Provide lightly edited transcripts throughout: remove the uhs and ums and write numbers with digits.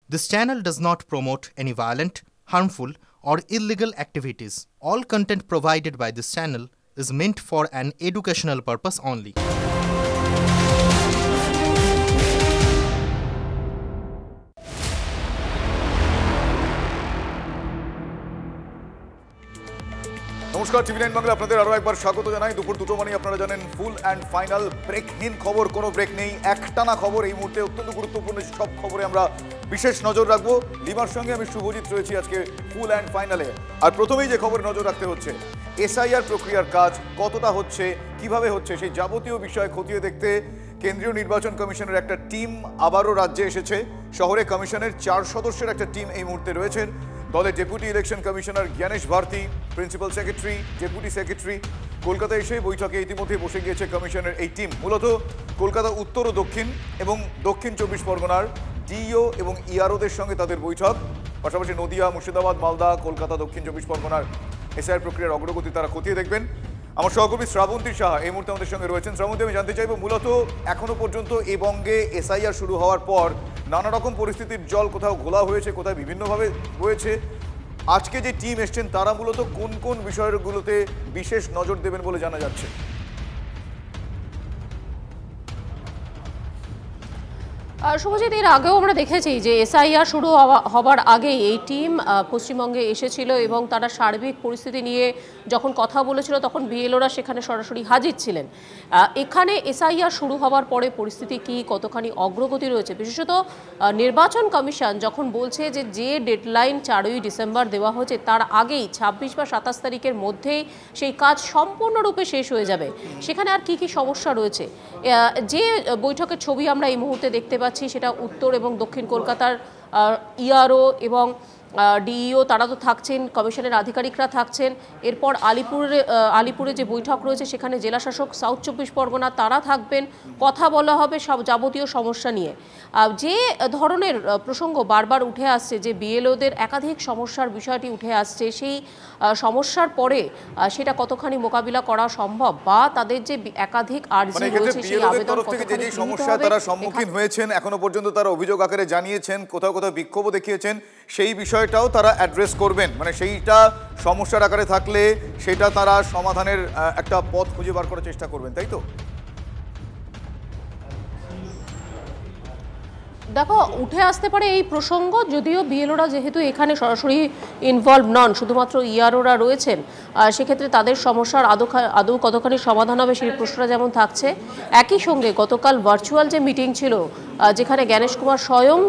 This channel does not promote any violent, harmful, or illegal activities. All content provided by this channel is meant for an educational purpose only. নমস্কার, টিভি9 বাংলা আপনাদের আরো একবার স্বাগত জানাই। দুপুর 2টো মানে আপনারা জানেন ফুল অ্যান্ড ফাইনাল ব্রেকহীন খবর, কোনো ব্রেক নেই, একটানা খবর। এই মুহূর্তে অত্যন্ত গুরুত্বপূর্ণ সব খবরে আমরা বিশেষ নজর রাখবো। লিমার সঙ্গে আমি শুভজিৎ রয়েছি আজকে ফুল অ্যান্ড ফাইনালে। আর প্রথমেই যে খবরে নজর রাখতে হচ্ছে, এসআইআর প্রক্রিয়ার কাজ কতটা হচ্ছে, কিভাবে হচ্ছে, সেই যাবতীয় বিষয় খতিয়ে দেখতে কেন্দ্রীয় নির্বাচন কমিশনের একটা টিম আবারও রাজ্যে এসেছে। শহরে কমিশনের 4 সদস্যের একটা টিম এই মুহূর্তে রয়েছেন। দলে deputy election commissioner Gyanesh Bharti, principal secretary, deputy secretary কলকাতায় এসে বৈঠকে ইতিমধ্যে বসে গিয়েছে কমিশনের এই টিম। মূলত কলকাতা উত্তর ও দক্ষিণ এবং দক্ষিণ 24 পরগনার ডিইও এবং ইআরওদের সঙ্গে তাদের বৈঠক। পাশাপাশি নদিয়া, মুর্শিদাবাদ, মালদা, কলকাতা, দক্ষিণ 24 পরগনার এসআইআর প্রক্রিয়ার অগ্রগতি তারা খতিয়ে দেখবেন। আমার সহকর্মী শ্রাবন্তী সাহা এই মুহূর্তে আমাদের সঙ্গে রয়েছেন। শ্রাবন্তী, আমি জানতে চাইব, মূলত এখনো পর্যন্ত এই বঙ্গে এসআইআর শুরু হওয়ার পর নানা রকম পরিস্থিতির জল কোথাও ঘোলা হয়েছে, কোথাও বিভিন্নভাবে হয়েছে। আজকে যে টিম এসছেন তারা মূলত কোন কোন বিষয়গুলোতে বিশেষ নজর দেবেন বলে জানা যাচ্ছে? শুভজিৎ, এর আগেও আমরা দেখেছি যে এসআইআর শুরু হবার আগেই এই টিম পশ্চিমবঙ্গে এসেছিল এবং তারা সার্বিক পরিস্থিতি নিয়ে যখন কথা বলেছিল তখন বিএলওরা সেখানে সরাসরি হাজির ছিলেন। এখানে এসআইআর শুরু হওয়ার পরে পরিস্থিতি কি, কতখানি অগ্রগতি রয়েছে? বিশেষত নির্বাচন কমিশন যখন বলছে যে ডেডলাইন 4ই ডিসেম্বর দেওয়া হয়েছে তার আগেই 26 বা 27 তারিখের মধ্যেই সেই কাজ সম্পূর্ণরূপে শেষ হয়ে যাবে, সেখানে আর কি কি সমস্যা রয়েছে? যে বৈঠকের ছবি আমরা এই মুহূর্তে দেখতে পাচ্ছি সেটা উত্তর এবং দক্ষিণ কলকাতার ইআরও এবং ডিইও তারা তো থাকছেন, কমিশনের আধিকারিকরা থাকছেন। এরপর আলিপুরে যে বৈঠক রয়েছে সেখানে জেলাশাসক সাউথ 24 পরগনা তারা থাকবেন, কথা বলা হবে সব যাবতীয় সমস্যা নিয়ে। যে ধরনের প্রসঙ্গ বারবার উঠে আসছে যে বিএলওদের একাধিক সমস্যার বিষয়টি উঠে আসছে, সেই সমস্যার পরে সেটা কতখানি মোকাবিলা করা সম্ভব বা তাদের যে একাধিক আর্জি রয়েছে সেই আবেদন কতখানি যে সমস্যা তারা সম্মুখীন হয়েছেন, এখনো পর্যন্ত তারা অভিযোগ আকারে জানিয়েছেন, কোথাও কোথাও বিক্ষোভও দেখিয়েছেন, সেই বিষয়টাও তারা অ্যাড্রেস করবেন। মানে সেইটা সমস্যার আকারে থাকলে সেটা তারা সমাধানের একটা পথ খুঁজে বার করার চেষ্টা করবেন, তাই তো? দেখো, উঠে আসতে পারে এই প্রসঙ্গ, যদিও বিএলওরা যেহেতু এখানে সরাসরি ইনভলভ নন, শুধুমাত্র ইআরওরা রয়েছেন, সেক্ষেত্রে তাদের সমস্যার আদৌ কতখানি সমাধান হবে সেই প্রশ্নটা যেমন থাকছে। একই সঙ্গে গতকাল ভার্চুয়াল যে মিটিং ছিল যেখানে জ্ঞানেশ কুমার স্বয়ং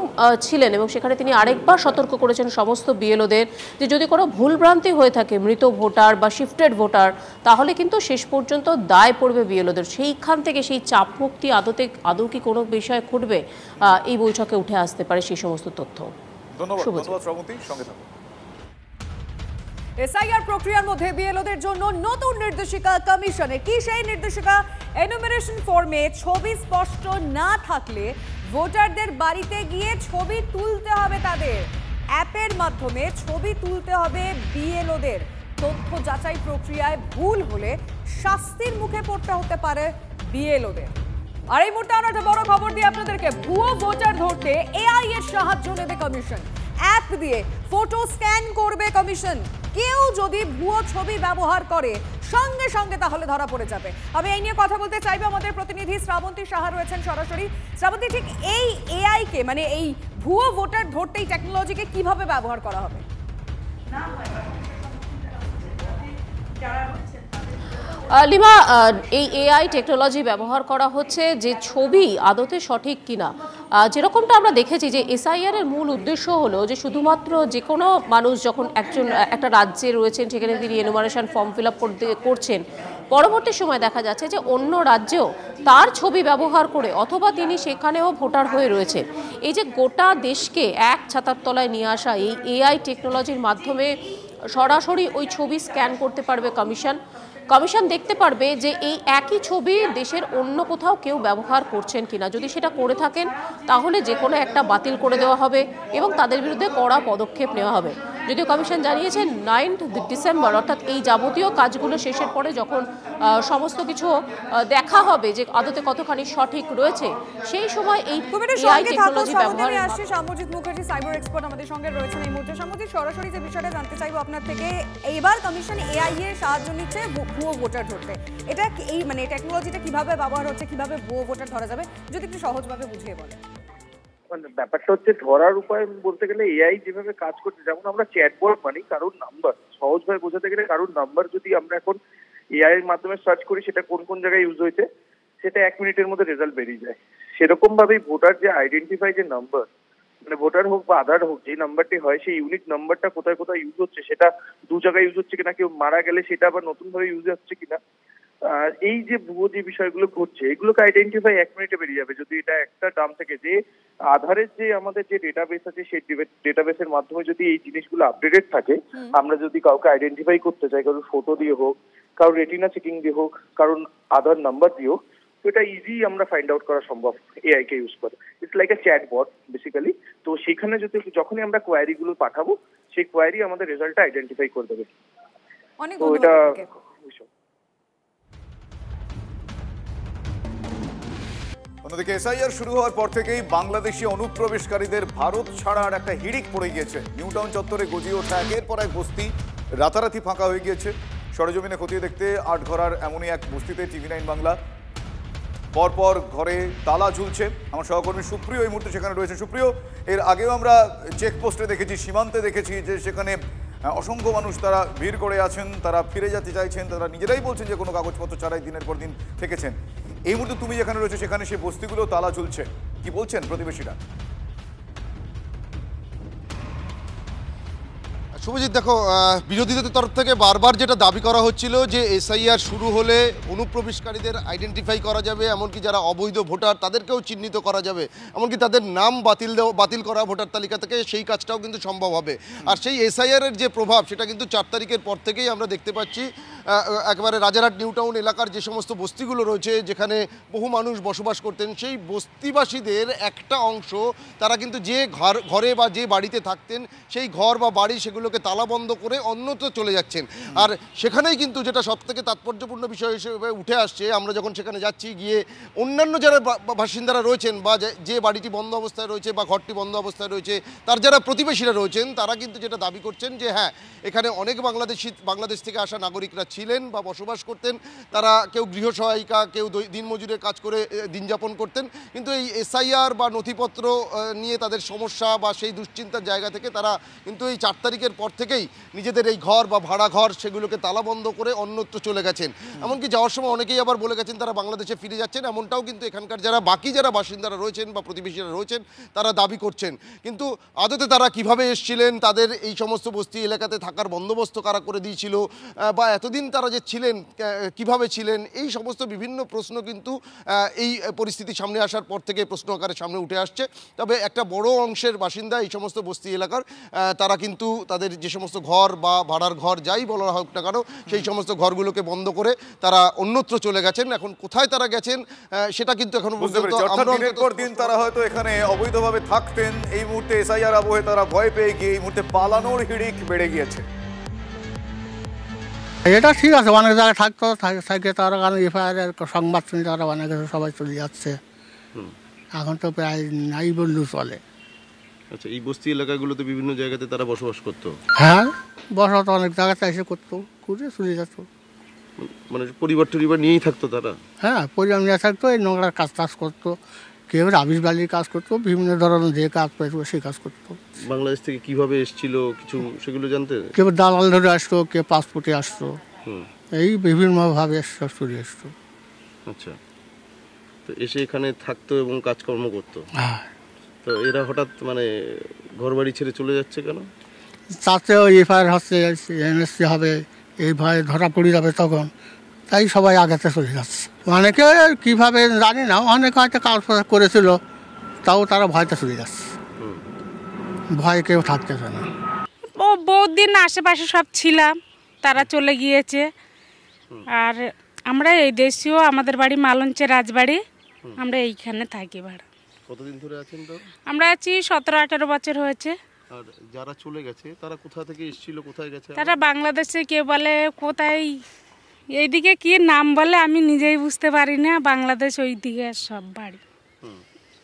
ছিলেন এবং সেখানে তিনি আরেকবার সতর্ক করেছেন সমস্ত বিএলওদের যে যদি কোনো ভুলভ্রান্তি হয়ে থাকে, মৃত ভোটার বা শিফটেড ভোটার, তাহলে কিন্তু শেষ পর্যন্ত দায় পড়বে বিএলওদের। সেইখান থেকে সেই চাপ মুক্তি আদৌ কি কোনো বিষয় ঘটবে, এই বৈঠকে উঠে আসতে পারে সেই সমস্ত তথ্য। ধন্যবাদ শ্রাবন্তী, সঙ্গে থাকুন। এসআইআর প্রক্রিয়ার মধ্যে বিএলওদের জন্য নতুন নির্দেশিকা কমিশনে। কি সেই নির্দেশিকা? এনুমারেশন ফর্মে ছবি স্পষ্ট না থাকলে ভোটারদের বাড়িতে গিয়ে ছবি তুলতে হবে, তাদের অ্যাপের মাধ্যমে ছবি তুলতে হবে বিএলওদের। তথ্য যাচাই প্রক্রিয়ায় ভুল হলে শাস্তির মুখে পড়তে হতে পারে বিএলওদের। আর এই মুহূর্তে আমরা একটা বড় খবর দিয়ে আপনাদেরকে, ভুয়ো ভোটার ধরতে এআই এর সাহায্য নেবে কমিশন। অ্যাপ দিয়ে ফটো স্ক্যান করবে কমিশন। কেউ যদি ভুয়ো ছবি ব্যবহার করে সঙ্গে সঙ্গে তাহলে ধরা পড়ে যাবে। আমি এই নিয়ে কথা বলতে চাইবো, আমাদের প্রতিনিধি শ্রাবন্তী সাহা রয়েছেন সরাসরি। শ্রাবন্তী, ঠিক এই এআই কে, মানে এই ভুয়ো ভোটার ধরতে এই টেকনোলজিকে কিভাবে ব্যবহার করা হবে? লিমা, এই এআই টেকনোলজি ব্যবহার করা হচ্ছে যে ছবি আদতে সঠিক কিনা। যেরকমটা আমরা দেখেছি যে এসআইআর এর মূল উদ্দেশ্য হলো যে শুধুমাত্র যে কোনো মানুষ যখন একটা রাজ্যে রয়েছেন সেখানে তিনি এনুমারেশন ফর্ম ফিল আপ করছেন, পরবর্তী সময় দেখা যাচ্ছে যে অন্য রাজ্যেও তার ছবি ব্যবহার করে অথবা তিনি সেখানেও ভোটার হয়ে রয়েছে, এই যে গোটা দেশকে এক ছাতার তলায় নিয়ে আসা এই এআই টেকনোলজির মাধ্যমে সরাসরি ওই ছবি স্ক্যান করতে পারবে কমিশন দেখতে পারবে যে এই একই ছবি দেশের অন্য কোথাও কেউ ব্যবহার করছেন কিনা। যদি সেটা করে থাকেন তাহলে যে কোনো একটা বাতিল করে দেওয়া হবে এবং তাদের বিরুদ্ধে কড়া পদক্ষেপ নেওয়া হবে। যদিও কমিশন জানিয়েছে 9th ডিসেম্বর অর্থাৎ এই যাবতীয় কাজগুলো শেষের পরে যখন সমস্ত কিছু দেখা হবে যে আদতে কতখানি সঠিক রয়েছে, সেই সময় এই এআই টেকনোলজি ব্যবহার। আসছে সামজিৎ মুখার্জি, সাইবার এক্সপার্ট আমাদের সঙ্গে রয়েছেন এই মুহূর্তে। সামজিৎ, সরাসরি যে বিষয়টা জানতে চাইবো আপনার থেকে, এবার কমিশন এআই এর সাহায্য নিচ্ছে ভুয়ো ভোটার ধরতে। এটা এই মানে টেকনোলজিটা কিভাবে ব্যবহার হচ্ছে, কিভাবে ভুয়ো ভোটার ধরা যাবে, যদি একটু সহজভাবে বুঝিয়ে বলেন। মানে ব্যাপারটা হচ্ছে ধরার উপায় বলতে গেলে এআই যেভাবে কাজ করছে, যেমন আমরা চ্যাটবট মানি কারোর নাম্বার, সহজভাবে বোঝাতে গেলে কারোর নাম্বার যদি আমরা এখন এআই এর মাধ্যমে সার্চ করি সেটা কোন কোন জায়গায় ইউজ হয়েছে সেটা 1 মিনিটের মধ্যে রেজাল্ট বেরিয়ে যায়। সেরকম ভাবেই ভোটার যে আইডেন্টিফাই যে নাম্বার, মানে ভোটার হোক বা আধার হোক, যে নাম্বারটি হয় সেই ইউনিক নাম্বারটা কোথায় কোথায় ইউজ হচ্ছে, সেটা 2 জায়গায় ইউজ হচ্ছে কিনা, কেউ মারা গেলে সেটা আবার নতুন ভাবে ইউজ হচ্ছে কিনা, এই যে ভুয়ো যে বিষয়গুলো ঘটছে এগুলোকে আইডেন্টিফাই 1 মিনিটে বেরিয়ে যাবে যদি এটা একটা ডাম থেকে। যে আধারের যে আমাদের যে ডেটাবেস আছে সেই ডেটাবেসের মাধ্যমে যদি এই জিনিসগুলো আপডেটেড থাকে, আমরা যদি কাউকে আইডেন্টিফাই করতে চাই, কারোর ফটো দিয়ে হোক, কারোর রেটিনা চেকিং দিয়ে হোক, কারণ আধার নাম্বার দিয়ে হোক, তো এটা ইজি আমরা ফাইন্ড আউট করা সম্ভব এআই কে ইউজ করে। It's like a chatbot basically. তো সেখানে যদি যখনই আমরা কোয়ারি গুলো পাঠাবো সেই কোয়ারি আমাদের রেজাল্টটা আইডেন্টিফাই করে দেবে। অনেক ধন্যবাদ। অন্যদিকে এসআইআর শুরু হওয়ার পর থেকেই বাংলাদেশি অনুপ্রবেশকারীদের ভারত ছাড়ার একটা হিড়িক পড়ে গিয়েছে। নিউ টাউন চত্বরে গজিয়ে ওঠা একের পর এক বস্তি রাতারাতি ফাঁকা হয়ে গিয়েছে। সরেজমিনে খতিয়ে দেখতে আটঘরার এমনই এক বস্তিতে TV9 বাংলা পরপর ঘরে তালা ঝুলছে। আমার সহকর্মী সুপ্রিয় এই মুহূর্তে সেখানে রয়েছে। সুপ্রিয়, এর আগেও আমরা চেকপোস্টে দেখেছি, সীমান্তে দেখেছি যে সেখানে অসংখ্য মানুষ তারা ভিড় করে আছেন, তারা ফিরে যেতে চাইছেন, তারা নিজেরাই বলছেন যে কোনো কাগজপত্র ছাড়াই দিনের পর দিন থেকেছেন। এই মুহূর্তে তুমি যেখানে রয়েছে সেখানে সেই বস্তিগুলো তালা ঝুলছে, কি বলছেন প্রতিবেশীরা? শুভজিৎ, দেখো, বিরোধীদের তরফ থেকে বারবার যেটা দাবি করা হচ্ছিল যে এসআইআর শুরু হলে অনুপ্রবেশকারীদের আইডেন্টিফাই করা যাবে, এমনকি যারা অবৈধ ভোটার তাদেরকেও চিহ্নিত করা যাবে, এমনকি তাদের নাম বাতিল করা ভোটার তালিকা থেকে, সেই কাজটাও কিন্তু সম্ভব হবে। আর সেই এসআইআরের যে প্রভাব সেটা কিন্তু 4 তারিখের পর থেকেই আমরা দেখতে পাচ্ছি। একেবারে রাজারহাট নিউ টাউন এলাকার যে সমস্ত বস্তিগুলো রয়েছে যেখানে বহু মানুষ বসবাস করতেন, সেই বস্তিবাসীদের একটা অংশ তারা কিন্তু যে ঘরে বা যে বাড়িতে থাকতেন সেই ঘর বা বাড়ি সেগুলোকে তালাবন্ধ করে অন্যত্র চলে যাচ্ছেন। আর সেখানেই কিন্তু যেটা সবথেকে তাৎপর্যপূর্ণ বিষয় হিসেবে উঠে আসছে, আমরা যখন সেখানে যাচ্ছি, গিয়ে অন্যান্য যারা বাসিন্দারা রয়েছেন বা যে বাড়িটি বন্ধ অবস্থায় রয়েছে বা ঘরটি বন্ধ অবস্থায় রয়েছে তার যারা প্রতিবেশীরা রয়েছেন তারা কিন্তু যেটা দাবি করছেন যে হ্যাঁ, এখানে অনেক বাংলাদেশ থেকে আসা নাগরিকরা ছিলেন বা বসবাস করতেন। তারা কেউ গৃহসহায়িকা, কেউ দিনমজুরের কাজ করে দিন যাপন করতেন, কিন্তু এই এসআইআর বা নথিপত্র নিয়ে তাদের সমস্যা বা সেই দুশ্চিন্তার জায়গা থেকে তারা কিন্তু এই 4 তারিখের পর থেকেই নিজেদের এই ঘর বা ভাড়া ঘর সেগুলোকে তালাবন্ধ করে অন্যত্র চলে গেছেন। এমনকি যাওয়ার সময় অনেকেই আবার বলে গেছেন তারা বাংলাদেশে ফিরে যাচ্ছেন, এমনটাও কিন্তু এখানকার যারা বাসিন্দারা রয়েছেন বা প্রতিবেশীরা রয়েছেন তারা দাবি করছেন। কিন্তু আদতে তারা কিভাবে এসেছিলেন, তাদের এই সমস্ত বস্তি এলাকাতে থাকার বন্দোবস্ত কারা করে দিয়েছিল, বা এতদিন তারা যে ছিলেন কিভাবে ছিলেন, এই সমস্ত বিভিন্ন প্রশ্ন কিন্তু এই পরিস্থিতি সামনে আসার পর থেকে প্রশ্ন আকারে সামনে উঠে আসছে। তবে একটা বড় অংশের বাসিন্দা এই সমস্ত বস্তি এলাকার, তারা কিন্তু তাদের যে সমস্ত ঘর বা ভাড়ার ঘর যাই বলা হোক না কেন সেই সমস্ত ঘরগুলোকে বন্ধ করে তারা অন্যত্র চলে গেছেন। এখন কোথায় তারা গেছেন সেটা কিন্তু এখন দিন তারা হয়তো এখানে অবৈধভাবে থাকতেন। এই মুহূর্তে এসআইআর আবহে তারা ভয় পেয়ে গিয়ে এই মুহূর্তে পালানোর হিড়িক বেড়ে গিয়েছে। এটা ঠিক আছে, অনেক জায়গায় থাকতো, থাকে তারা এফআইআর সংবাদ শুনে তারা অনেক সবাই চলে যাচ্ছে। এখন তো প্রায় নাই বললেও চলে। আচ্ছা, এই বস্তি এলাকাগুলোতে বিভিন্ন জায়গাতে তারা বসবাস করতো? হ্যাঁ, বসবাস অনেক জায়গাতে এসে করতো, করে চলে যেত। মানে পরিবার নিয়েই থাকতো তারা? হ্যাঁ, পরিবার নিয়ে থাকতো, এই নোংরার কাজ করতো, কেউ রাবিশ বালির কাজ করতো, বিভিন্ন ধরনের যে কাজ পেতো সেই কাজ করতো। বাংলাদেশ থেকে কিভাবে এসেছিল কিছু সেগুলো জানতে? কেউ দালাল ধরে আসতো, কেউ পাসপোর্টে আসতো, এই বিভিন্নভাবে সব চলে আসতো। আচ্ছা, তো এসে এখানে থাকতো এবং কাজকর্ম করতো। হ্যাঁ। তো এরা হঠাৎ মানে ঘর বাড়ি ছেড়ে চলে যাচ্ছে কেন? তাতেও এফআইআর হচ্ছে, এনএসসি হবে, এই ভয়ে ধরা পড়ে যাবে তখন, তাই সবাই আগেতে চলে যাচ্ছে। অনেকে কীভাবে জানি না, অনেকে হয়তো কাজ করেছিল, তাও তারা ভয়তে চলে যাচ্ছে, ভয় কেউ থাকতেছে না। বহুত দিন আশেপাশে সব ছিলাম, তারা চলে গিয়েছে। আর আমরা এই দেশীয়, আমাদের বাড়ি মালঞ্চে রাজবাড়ি, আমরা এইখানে থাকি ভাড়া। কতদিন ধরে আছেন? তো আমরা আছি 17-18 বছর হয়েছে। আর যারা চলে গেছে তারা কোথা থেকে এসেছিল, কোথায় গেছে? তারা বাংলাদেশে, কেউ বলে কোথায়, এইদিকে কি নাম বলে আমি নিজেই বুঝতে পারি না। বাংলাদেশ ওই দিকে সব বাড়ি।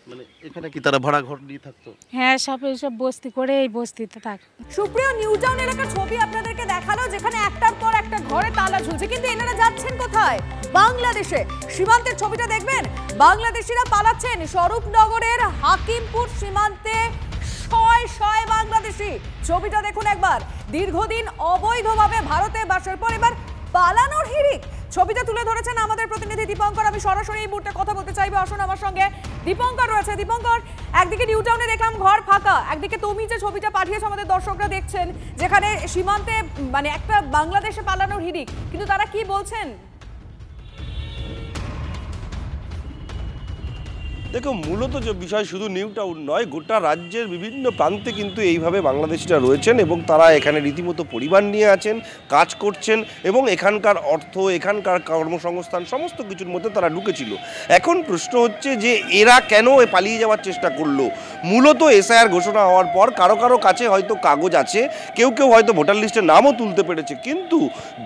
মানে এখানে কি তারা ভাড়া ঘর নিয়ে থাকতো? হ্যাঁ, সব এইসব বস্তি করে এই বস্তিতে থাকে। সুপ্রিয় নিউ টাউন এলাকার ছবি আপনাদেরকে দেখালো, যেখানে একটার পর একটা ঘরে তালা ঝুলছে, কিন্তু এনারা যাচ্ছেন কোথায়? বাংলাদেশে। সীমান্তের ছবিটা দেখবেন, বাংলাদেশিরা পালাচ্ছেন স্বরূপনগরের হাকিমপুর সীমান্তে। শয় শয় বাংলাদেশি, ছবিটা দেখুন একবার। দীর্ঘদিন অবৈধভাবে ভারতে বাসের পর এবার পালানোর হিড়িক। ছবিটা তুলে ধরেছেন আমাদের প্রতিনিধি দীপঙ্কর। আমি সরাসরি এই মুহূর্তে কথা বলতে চাইবো, আসুন আমার সঙ্গে দীপঙ্কর রয়েছে। দীপঙ্কর, একদিকে নিউ টাউনে দেখলাম ঘর ফাঁকা, একদিকে তুমি যে ছবিটা পাঠিয়েছো আমাদের দর্শকরা দেখছেন, যেখানে সীমান্তে মানে একটা বাংলাদেশে পালানোর হিড়িক, কিন্তু তারা কি বলছেন? দেখো, মূলত যে বিষয় শুধু নিউ টাউন নয়, গোটা রাজ্যের বিভিন্ন প্রান্তে কিন্তু এইভাবে বাংলাদেশিরা রয়েছেন এবং তারা এখানে রীতিমতো পরিবার নিয়ে আছেন, কাজ করছেন এবং এখানকার অর্থ, এখানকার কর্মসংস্থান সমস্ত কিছুর মধ্যে তারা ঢুকেছিল। এখন প্রশ্ন হচ্ছে যে এরা কেন পালিয়ে যাওয়ার চেষ্টা করলো? মূলত এসআইআর ঘোষণা হওয়ার পর কারো কারো কাছে হয়তো কাগজ আছে, কেউ কেউ হয়তো ভোটার লিস্টের নামও তুলতে পেরেছে, কিন্তু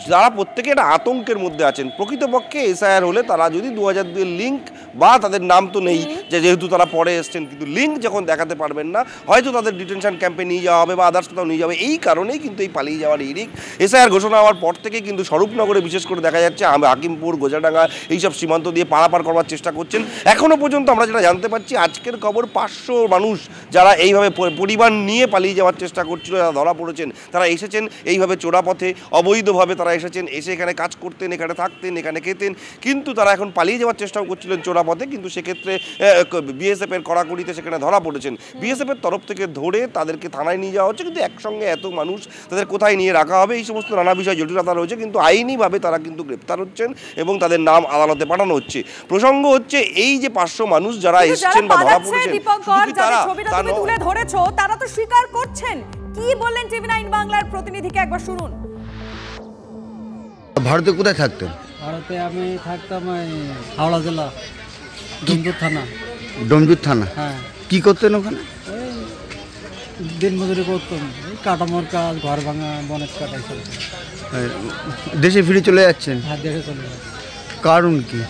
যারা প্রত্যেকে একটা আতঙ্কের মধ্যে আছেন। প্রকৃতপক্ষে এসআইআর হলে তারা যদি 2002 লিঙ্ক বা তাদের নাম তো নেই, যেহেতু তারা পরে এসছেন, কিন্তু লিঙ্ক যখন দেখাতে পারবেন না, হয়তো তাদের ডিটেনশন ক্যাম্পে নিয়ে যাওয়া হবে বা আদার্স কোথাও নিয়ে যাবে। এই কারণেই কিন্তু এই পালিয়ে যাওয়ার হিড়িক। এসআইআর ঘোষণা হওয়ার পর থেকে কিন্তু স্বরূপনগরে বিশেষ করে দেখা যাচ্ছে হাকিমপুর, গোজাডাঙ্গা এইসব সীমান্ত দিয়ে পারাপার করবার চেষ্টা করছেন। এখনও পর্যন্ত আমরা যেটা জানতে পারছি, আজকের খবর 500 মানুষ যারা এইভাবে পরিবার নিয়ে পালিয়ে যাওয়ার চেষ্টা করছিল, যারা ধরা পড়েছেন, তারা এসেছেন এইভাবে চোরাপথে, অবৈধভাবে তারা এসেছেন, এসে এখানে কাজ করতেন, এখানে থাকতেন, এখানে খেতেন, কিন্তু তারা এখন পালিয়ে যাওয়ার চেষ্টাও করছিলেন চোরাপথে। কিন্তু সেক্ষেত্রে বিএসএফ এর কড়াকড়িতে সেখানে ধরা পড়েছেন। বিএসএফ এর তরফ থেকে ধরে তাদেরকে থানায় নিয়ে যাওয়া হচ্ছে, কিন্তু একসঙ্গে এত মানুষ তাদের কোথায় নিয়ে রাখা হবে এই সমস্ত নানা বিষয় জটিলতা রয়েছে। কিন্তু আইনিভাবে তারা কিন্তু গ্রেপ্তার হচ্ছেন এবং তাদের নাম আদালতে পাঠানো হচ্ছে। প্রসঙ্গ হচ্ছে এই যে 500 মানুষ যারা এসেছেন বা ধরা পড়েছেন, তুলে ধরেছো, তারা তো স্বীকার করছেন। কি বললেন টিভি9 বাংলার প্রতিনিধিকে একবার শুনুন। ভারতে কোথায় থাকতেন? ভারতে আমি থাকতাম হাওড়া জেলা, ডোমজুর থানা। ডোমজুর থানা? হ্যাঁ। কি করতেন ওখানে? দিন মজুরি করতাম, কাটামোর কাজ, ঘর ভাঙা, বনের কাটাই চলছে। দেশে ফিরে চলে যাচ্ছেন? হ্যাঁ, দেশে চলে যাচ্ছে। কারণ কি?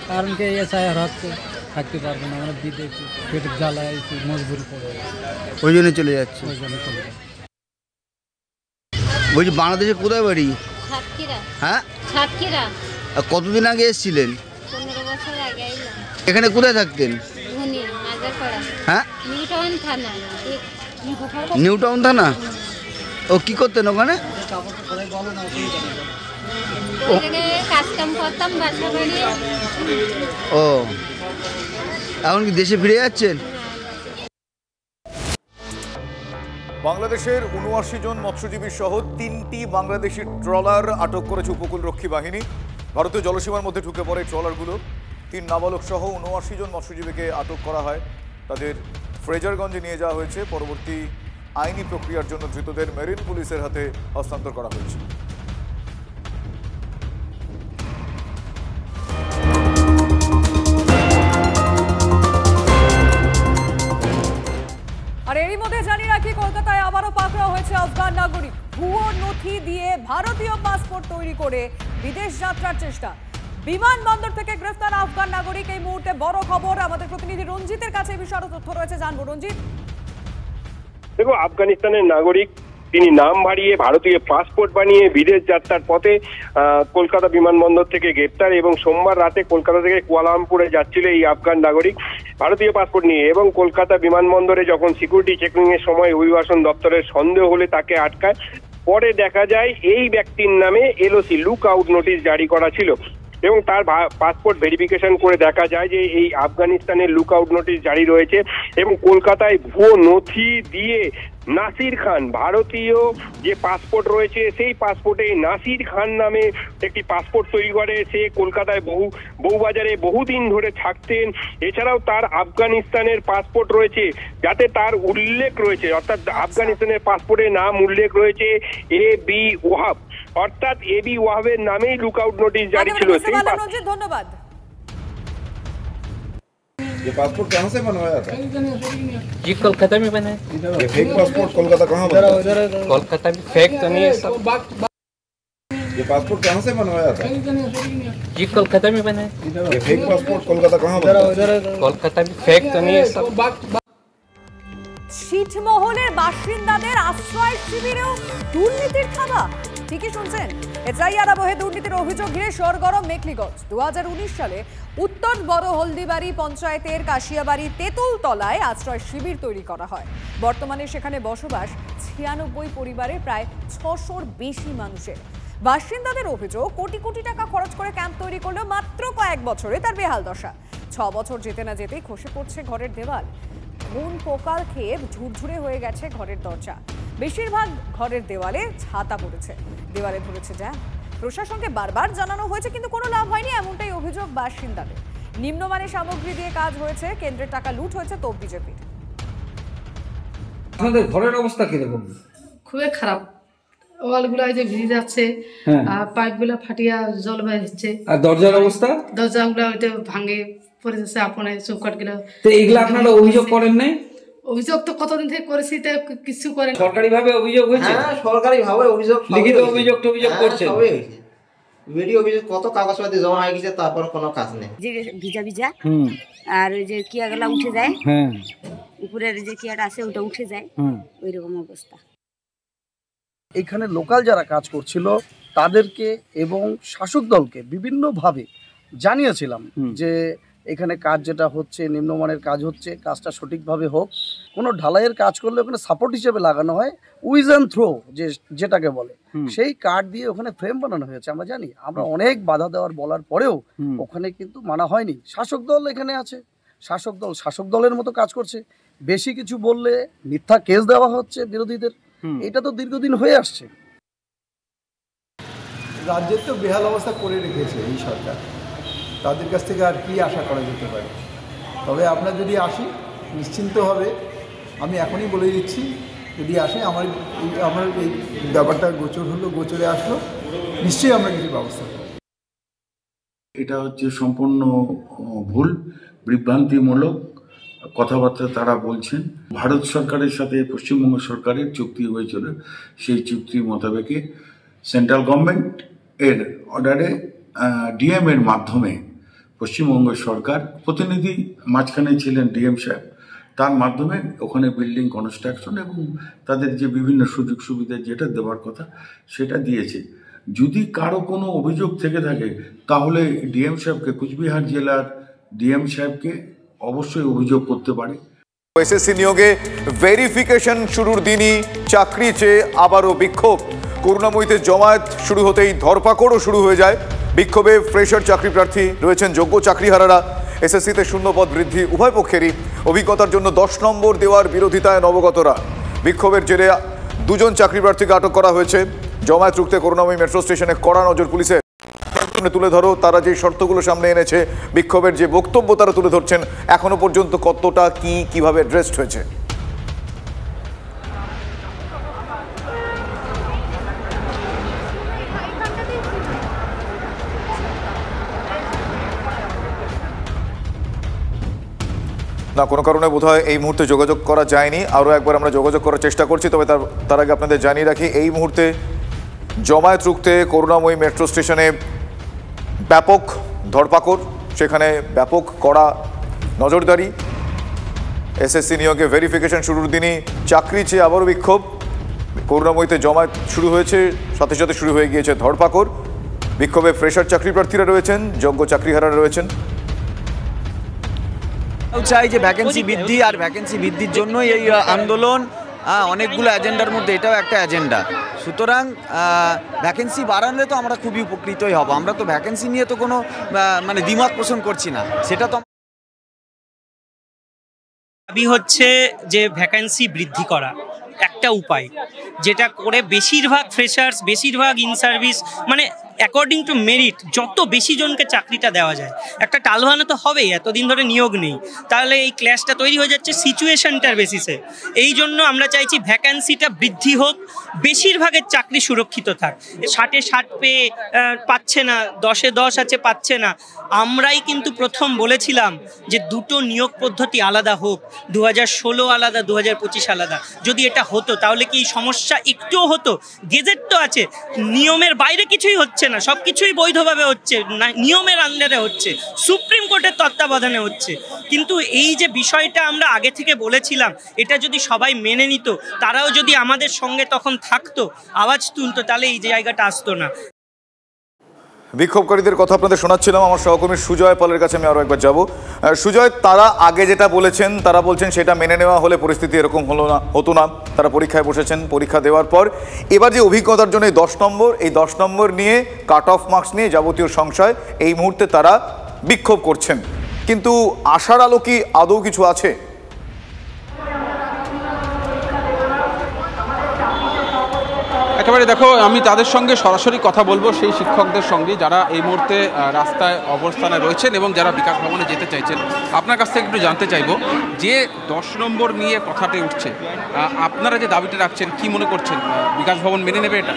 কারণ কি, এসআইআর হচ্ছে, থাকতে পারবো না, আমরা বিদেশি পেটের জ্বালায় মজবুরি করে, ওই জন্য চলে যাচ্ছে। ওই জন্য চলে যাচ্ছে। বলছি, বাংলাদেশে কোথায় বাড়ি? সাতক্ষীরা। হ্যাঁ, সাতক্ষীরা। আর কতদিন আগে এসেছিলেন? 15 বছর আগে এলাম। এখানে কোথায় থাকতেন? ধুনি, মাজারপাড়া। হ্যাঁ, নিউ টাউন থানা। নিউ টাউন থানা? ও কি করতেন ওখানে? কাজ কাম করতাম, বাসা বাড়ি। ও, এখন কি দেশে ফিরে যাচ্ছেন? বাংলাদেশের 79 জন মৎস্যজীবী সহ 3টি বাংলাদেশি ট্রলার আটক করেছে উপকূলরক্ষী বাহিনী। ভারতীয় জলসীমার মধ্যে ঢুকে পড়ে ট্রলারগুলো। 3 নাবালক সহ 79 জন মৎস্যজীবীকে আটক করা হয়। তাদের ফ্রেজারগঞ্জে নিয়ে যাওয়া হয়েছে। পরবর্তী আইনি প্রক্রিয়ার জন্য ধৃতদের মেরিন পুলিশের হাতে হস্তান্তর করা হয়েছে। আর এরই মধ্যে জানিয়ে রাখি, কলকাতায় আবারও পাকড়াও হয়েছে আফগান নাগরিক। ভুয়ো নথি দিয়ে ভারতীয় পাসপোর্ট তৈরি করে বিদেশ যাত্রার চেষ্টা। বিমানবন্দর থেকে গ্রেফতার আফগান নাগরিক। এই মুহূর্তে বড় খবর, আমাদের প্রতিনিধি রঞ্জিতের কাছে এই বিষয়ে তথ্য রয়েছে, জানবো। রঞ্জিত, দেখো, আফগানিস্তানের নাগরিক, তিনি নাম বাড়িয়ে ভারতীয় পাসপোর্ট বানিয়ে বিদেশ যাত্রার পথে কলকাতা বিমানবন্দর থেকে গ্রেপ্তার এবং সোমবার রাতে কলকাতা থেকে কুয়ালালামপুরে যাচ্ছিল এই আফগান নাগরিক ভারতীয় পাসপোর্ট নিয়ে। এবং কলকাতা বিমানবন্দরে যখন সিকিউরিটি চেকিং এর সময় অভিবাসন দপ্তরের সন্দেহ হলে তাকে আটকায়। পরে দেখা যায় এই ব্যক্তির নামে এলওসি, লুক আউট নোটিশ জারি করা ছিল এবং তার পাসপোর্ট ভেরিফিকেশন করে দেখা যায় যে এই আফগানিস্তানের লুক আউট নোটিশ জারি রয়েছে। এবং কলকাতায় ভুয়ো নথি দিয়ে নাসির খান, ভারতীয় যে পাসপোর্ট রয়েছে সেই পাসপোর্টে নাসির খান নামে একটি পাসপোর্ট তৈরি করে। সে কলকাতায় বউবাজারে বহুদিন ধরে থাকতেন। এছাড়াও তার আফগানিস্তানের পাসপোর্ট রয়েছে, যাতে তার উল্লেখ রয়েছে, অর্থাৎ আফগানিস্তানের পাসপোর্টের নাম উল্লেখ রয়েছে এবি ওয়াহাব, অর্থাৎ এবি ওয়াহাবের নামেই লুক আউট নোটিশ জারি ছিল। ধন্যবাদ। ये पासपोर्ट कहाँ से बनवाया था? जी कोलकाता में बना है। ये फेक पासपोर्ट कोलकाता कहाँ बनता है? कोलकाता में फेक तो नहीं है सब। ये पासपोर्ट कहाँ से बनवाया था? जी कोलकाता में बना है। ये फेक पासपोर्ट कोलकाता कहाँ बनता है? कोलकाता में फेक तो नहीं है सब। ছিটমহলের বাসিন্দাদের আশ্রয় শিবিরেও দুর্নীতির থাবা। ঠিকই শুনছেন, এসআইআর আবহে দুর্নীতির অভিযোগ ঘিরে সরগরম মেখলিগঞ্জ। 2019 সালে উত্তর বড় হলদিবাড়ি পঞ্চায়েতের কাশিয়াবাড়ি তেঁতুলতলায় আশ্রয় শিবির তৈরি করা হয়। বর্তমানে সেখানে বসবাস 96 পরিবারের প্রায় 600-র বেশি মানুষের। বাসিন্দাদের অভিযোগ, কোটি কোটি টাকা খরচ করে ক্যাম্প তৈরি করলেও মাত্র কয়েক বছরে তার বেহাল দশা। 6 বছর যেতে না যেতেই খসে পড়ছে ঘরের দেওয়াল, কোন পোকাল খেয়ে ঝুরঝুরে হয়ে গেছে ঘরের দরজা। বেশিরভাগ ঘরের দেওয়ালে ছাতা পড়েছে, দেওয়ালে ধরেছে জ্যাম। প্রশাসনকে বারবার জানানো হয়েছে কিন্তু কোনো লাভ হয়নি, এমনটাই অভিযোগ বাসিন্দাদের। নিম্নমানের সামগ্রী দিয়ে কাজ হয়েছে, কেন্দ্রের টাকা লুট হয়েছে তোপ বিজেপির। আপনাদের ঘরের অবস্থা কিরকম? খুবই খারাপ, ওয়ালগুলো এই যে ভিজে যাচ্ছে, আর পাইপগুলো ফাটিয়া জল বের হচ্ছে। আর দরজার অবস্থা? দরজাগুলো ওইটা ভাঙে পড়ে যাচ্ছে, আপনে চৌকাটগুলো। তো এগুলো আপনারা অভিযোগ করেন নাই? অভিযোগ তো কতদিন থেকে করেছি, তা কিছু করেন। সরকারি ভাবে অভিযোগ হয়েছে? হ্যাঁ, সরকারি ভাবে অভিযোগ, লিখিত অভিযোগ করছে। ভিডিও অভিযোগ, কত কাগজপাতি জমা হয়ে গেছে, তারপর কোনো কাজ নেই। যে ভিজা ভিজা আর ওই যে কিয়াগুলা উঠে যায়, উপরের যে কিয়াটা আছে ওটা উঠে যায়, ওই রকম অবস্থা। এখানে লোকাল যারা কাজ করছিল তাদেরকে এবং শাসক দলকে বিভিন্নভাবে জানিয়েছিলাম যে এখানে কাজ যেটা হচ্ছে নিম্নমানের কাজ হচ্ছে, কাজটা সঠিকভাবে হোক। কোনো ঢালাইয়ের কাজ করলে ওখানে সাপোর্ট হিসেবে লাগানো হয় উইজ অ্যান্ড থ্রো যেটাকে বলে, সেই কাঠ দিয়ে ওখানে ফ্রেম বানানো হয়েছে। আমরা জানি, আমরা অনেক বাধা দেওয়ার বলার পরেও ওখানে কিন্তু মানা হয়নি। শাসক দল এখানে আছে, শাসক দলের মতো কাজ করছে। বেশি কিছু বললে মিথ্যা কেস দেওয়া হচ্ছে বিরোধীদের, এটা তো দীর্ঘদিন হয়ে আসছে। রাজ্যের তো বেহাল অবস্থা করে রেখেছে এই সরকার, তাদের কাছ থেকে আর কি আশা করা যেতে পারে। তবে আপনার যদি আসি নিশ্চিন্তভাবে, আমি এখনই বলে দিচ্ছি, যদি আসে আমার এই ব্যাপারটা গোচরে আসলো, নিশ্চয়ই আমরা কিছু ব্যবস্থা করব। এটা হচ্ছে সম্পূর্ণ ভুল, বিভ্রান্তিমূলক কথাবার্তা তারা বলছেন। ভারত সরকারের সাথে পশ্চিমবঙ্গ সরকারের চুক্তি হয়েছিল, সেই চুক্তি মোতাবেকে সেন্ট্রাল গভর্নমেন্ট এর অর্ডারে ডিএম এর মাধ্যমে পশ্চিমবঙ্গ সরকার, প্রতিনিধি মাঝখানে ছিলেন ডিএম সাহেব, তার মাধ্যমে ওখানে বিল্ডিং কনস্ট্রাকশন এবং তাদের যে বিভিন্ন সুযোগ সুবিধা যেটা দেওয়ার কথা সেটা দিয়েছে। যদি কারো কোনো অভিযোগ থেকে থাকে তাহলে ডিএম সাহেবকে, কুচবিহার জেলার ডিএম সাহেবকে অবশ্যই অভিযোগ করতে পারে। এসএসসি নিয়োগে ভেরিফিকেশন শুরুর দিনই চাকরি চেয়ে আবারও বিক্ষোভ। করুণাময়ীতে জমায়েত শুরু হতেই ধরপাকড়ও শুরু হয়ে যায়। বিক্ষোভে ফ্রেশার চাকরি প্রার্থী রয়েছেন, যোগ্য চাকরিহারারা। এসএসসিতে শূন্যপদ বৃদ্ধি উভয় পক্ষেরই। অভিজ্ঞতার জন্য 10 নম্বর দেওয়ার বিরোধিতায় নবগতরা। বিক্ষোভের জেরে 2 জন চাকরি প্রার্থীকে আটক করা হয়েছে। জমায়েত রুখতে করুণাময়ী মেট্রো স্টেশনে কড়া নজর পুলিশের। তুলে ধরো তারা যে শর্তগুলো সামনে এনেছে, বিক্ষোভের যে বক্তব্য তারা তুলে ধরছেন, এখনো পর্যন্ত কতটা কিভাবে অ্যাড্রেসড হয়েছে। না, কোনো কারণে বোধহয় এই মুহূর্তে যোগাযোগ করা যায়নি। আরও একবার আমরা যোগাযোগ করার চেষ্টা করছি, তবে তার আগে আপনাদের জানিয়ে রাখি, এই মুহূর্তে জমায়েত রুখতে করুণাময়ী মেট্রো স্টেশনে ব্যাপক ধরপাকড়, সেখানে ব্যাপক কড়া নজরদারি। এসএসসি নিয়োগে ভেরিফিকেশন শুরুর দিনই চাকরি চেয়ে আবারও বিক্ষোভ। করুণাময়ীতে জমায়েত শুরু হয়েছে, সাথে সাথে শুরু হয়ে গিয়েছে ধরপাকড়। বিক্ষোভে ফ্রেশার চাকরি প্রার্থীরা রয়েছেন, যোগ্য চাকরিহারারা রয়েছেন। চাই যে ভ্যাকেন্সি বৃদ্ধি, আর ভ্যাকেন্সি বৃদ্ধির জন্যই এই আন্দোলন। অনেকগুলো এজেন্ডার মধ্যে এটাও একটা এজেন্ডা। সুতরাং ভ্যাকেন্সি বাড়ালে তো আমরা খুবই উপকৃতই হব। আমরা তো ভ্যাকেন্সি নিয়ে তো কোনো মানে দ্বিমত পোষণ করছি না, সেটা তো দাবি হচ্ছে যে ভ্যাকেন্সি বৃদ্ধি করা একটা উপায়, যেটা করে বেশিরভাগ ফ্রেশার্স, বেশিরভাগ ইন সার্ভিস, মানে অ্যাকর্ডিং টু মেরিট যত বেশি জনকে চাকরিটা দেওয়া যায়, একটা টালভানো তো হবেই, এতদিন ধরে নিয়োগ নেই, তাহলে এই ক্ল্যাশটা তৈরি হয়ে যাচ্ছে সিচুয়েশনটার বেসিসে। এই জন্য আমরা চাইছি ভ্যাকান্সিটা বৃদ্ধি হোক, বেশিরভাগের চাকরি সুরক্ষিত থাক। 60-এ 60 পেয়ে পাচ্ছে না, 10-এ 10 আছে পাচ্ছে না। আমরাই কিন্তু প্রথম বলেছিলাম যে দুটো নিয়োগ পদ্ধতি আলাদা হোক, 2016 আলাদা, 2025 আলাদা। যদি এটা হতো তাহলে কি এই সমস্যা একটুও হতো? গেজেট তো আছে, নিয়মের বাইরে কিছুই হচ্ছে না, সব কিছুই বৈধভাবে হচ্ছে, নিয়মের আন্ডারে হচ্ছে, সুপ্রিম কোর্টের তত্ত্বাবধানে হচ্ছে। কিন্তু এই যে বিষয়টা আমরা আগে থেকে বলেছিলাম, এটা যদি সবাই মেনে নিত, তারাও যদি আমাদের সঙ্গে তখন থাকতো, আওয়াজ তুলতো, তাহলে এই জায়গাটা আসতো না। বিক্ষোভকারীদের কথা আপনাদের শোনাচ্ছিলাম। আমার সহকর্মী সুজয় পালের কাছে আমি আরও একবার যাব। সুজয়, তারা আগে যেটা বলেছেন, তারা বলছেন সেটা মেনে নেওয়া হলে পরিস্থিতি এরকম হতো না। তারা পরীক্ষায় বসেছেন, পরীক্ষা দেওয়ার পর এবার যে অভিজ্ঞতার জন্য এই 10 নম্বর নিয়ে কাট অফ মার্কস নিয়ে যাবতীয় সংশয়, এই মুহূর্তে তারা বিক্ষোভ করছেন। কিন্তু আশার আলো কি আদৌ কিছু আছে? একেবারে দেখো, আমি তাদের সঙ্গে সরাসরি কথা বলবো, সেই শিক্ষকদের সঙ্গে যারা এই মুহূর্তে রাস্তায় অবস্থানে রয়েছেন এবং যারা বিকাশ ভবনে যেতে চাইছেন। আপনার কাছ থেকে একটু জানতে চাইবো যে 10 নম্বর নিয়ে কথাটি উঠছে, আপনারা যে দাবিটা রাখছেন, কি মনে করছেন বিকাশ ভবন মেনে নেবে এটা?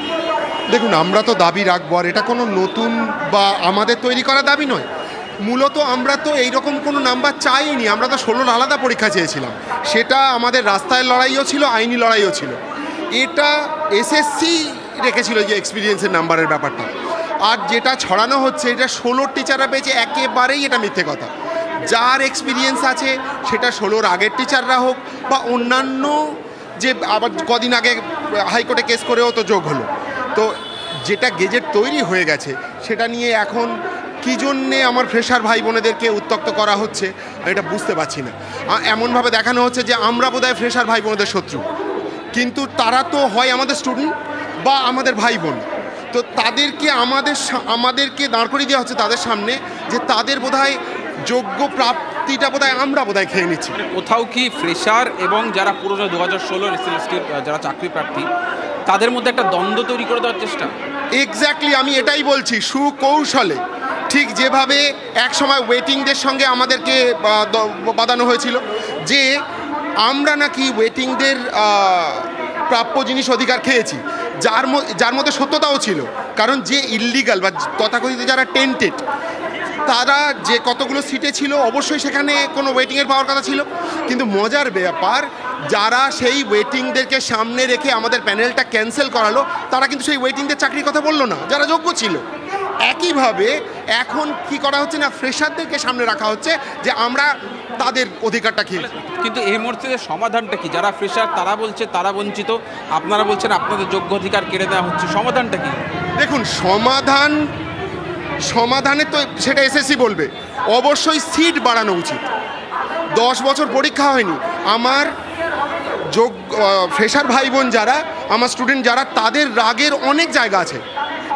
দেখুন, আমরা তো দাবি রাখবো, আর এটা কোনো নতুন বা আমাদের তৈরি করা দাবি নয়। মূলত আমরা তো এইরকম কোনো নাম্বার চাইনি, আমরা তো 16 আলাদা পরীক্ষা চেয়েছিলাম। সেটা আমাদের রাস্তায় লড়াইও ছিল, আইনি লড়াইও ছিল। এটা এসএসসি রেখেছিল যে এক্সপিরিয়েন্সের নাম্বারের ব্যাপারটা, আর যেটা ছড়ানো হচ্ছে এটা 16 টিচাররা পেয়েছে, একেবারেই এটা মিথ্যে কথা। যার এক্সপিরিয়েন্স আছে সেটা 16 আগের টিচাররা হোক বা অন্যান্য, যে আবার কদিন আগে হাইকোর্টে কেস করেও তো যোগ হলো। তো যেটা গেজেট তৈরি হয়ে গেছে সেটা নিয়ে এখন কী জন্যে আমার ফ্রেশার ভাই বোনেদেরকে উত্ত্যক্ত করা হচ্ছে এটা বুঝতে পারছি না। এমনভাবে দেখানো হচ্ছে যে আমরা বোধহয় ফ্রেশার ভাই বোনেদের শত্রু, কিন্তু তারা তো হয় আমাদের স্টুডেন্ট বা আমাদের ভাই বোন। তো তাদেরকে আমাদেরকে দাঁড় করিয়ে দেওয়া হচ্ছে তাদের সামনে, যে তাদের বোধহয় যোগ্য প্রাপ্তিটা বোধহয় আমরা বোধহয় খেয়ে নিচ্ছি। কোথাও কি ফ্রেশার এবং যারা পুরনো 2016 এসএসসির যারা চাকরি প্রার্থী, তাদের মধ্যে একটা দ্বন্দ্ব তৈরি করে দেওয়ার চেষ্টা? এক্স্যাক্টলি, আমি এটাই বলছি, সুকৌশলে। ঠিক যেভাবে এক সময় ওয়েটিংদের সঙ্গে আমাদেরকে বাঁধানো হয়েছিল যে আমরা নাকি ওয়েটিংদের প্রাপ্য জিনিস অধিকার খেয়েছি, যার মধ্যে সত্যতাও ছিল। কারণ যে ইললিগাল বা তথাকথিত যারা টেন্টেড, তারা যে কতগুলো সিটে ছিল অবশ্যই সেখানে কোনো ওয়েটিংয়ের পাওয়ার কথা ছিল। কিন্তু মজার ব্যাপার, যারা সেই ওয়েটিংদেরকে সামনে রেখে আমাদের প্যানেলটা ক্যান্সেল করালো, তারা কিন্তু সেই ওয়েটিংদের চাকরির কথা বললো না, যারা যোগ্য ছিল। একইভাবে এখন কি করা হচ্ছে না, ফ্রেশারদেরকে সামনে রাখা হচ্ছে যে আমরা তাদের অধিকারটা খেয়েছি। কিন্তু এই মুহূর্তে সমাধানটা কি? যারা ফ্রেশার তারা বলছে তারা বঞ্চিত, আপনারা বলছেন আপনাদের যোগ্য অধিকার কেড়ে দেওয়া হচ্ছে, সমাধানটা কি? দেখুন, সমাধানে তো সেটা এসএসসি বলবে। অবশ্যই সিট বাড়ানো উচিত। 10 বছর পরীক্ষা হয়নি, আমার ফ্রেশার ভাই বোন যারা, আমার স্টুডেন্ট যারা, তাদের রাগের অনেক জায়গা আছে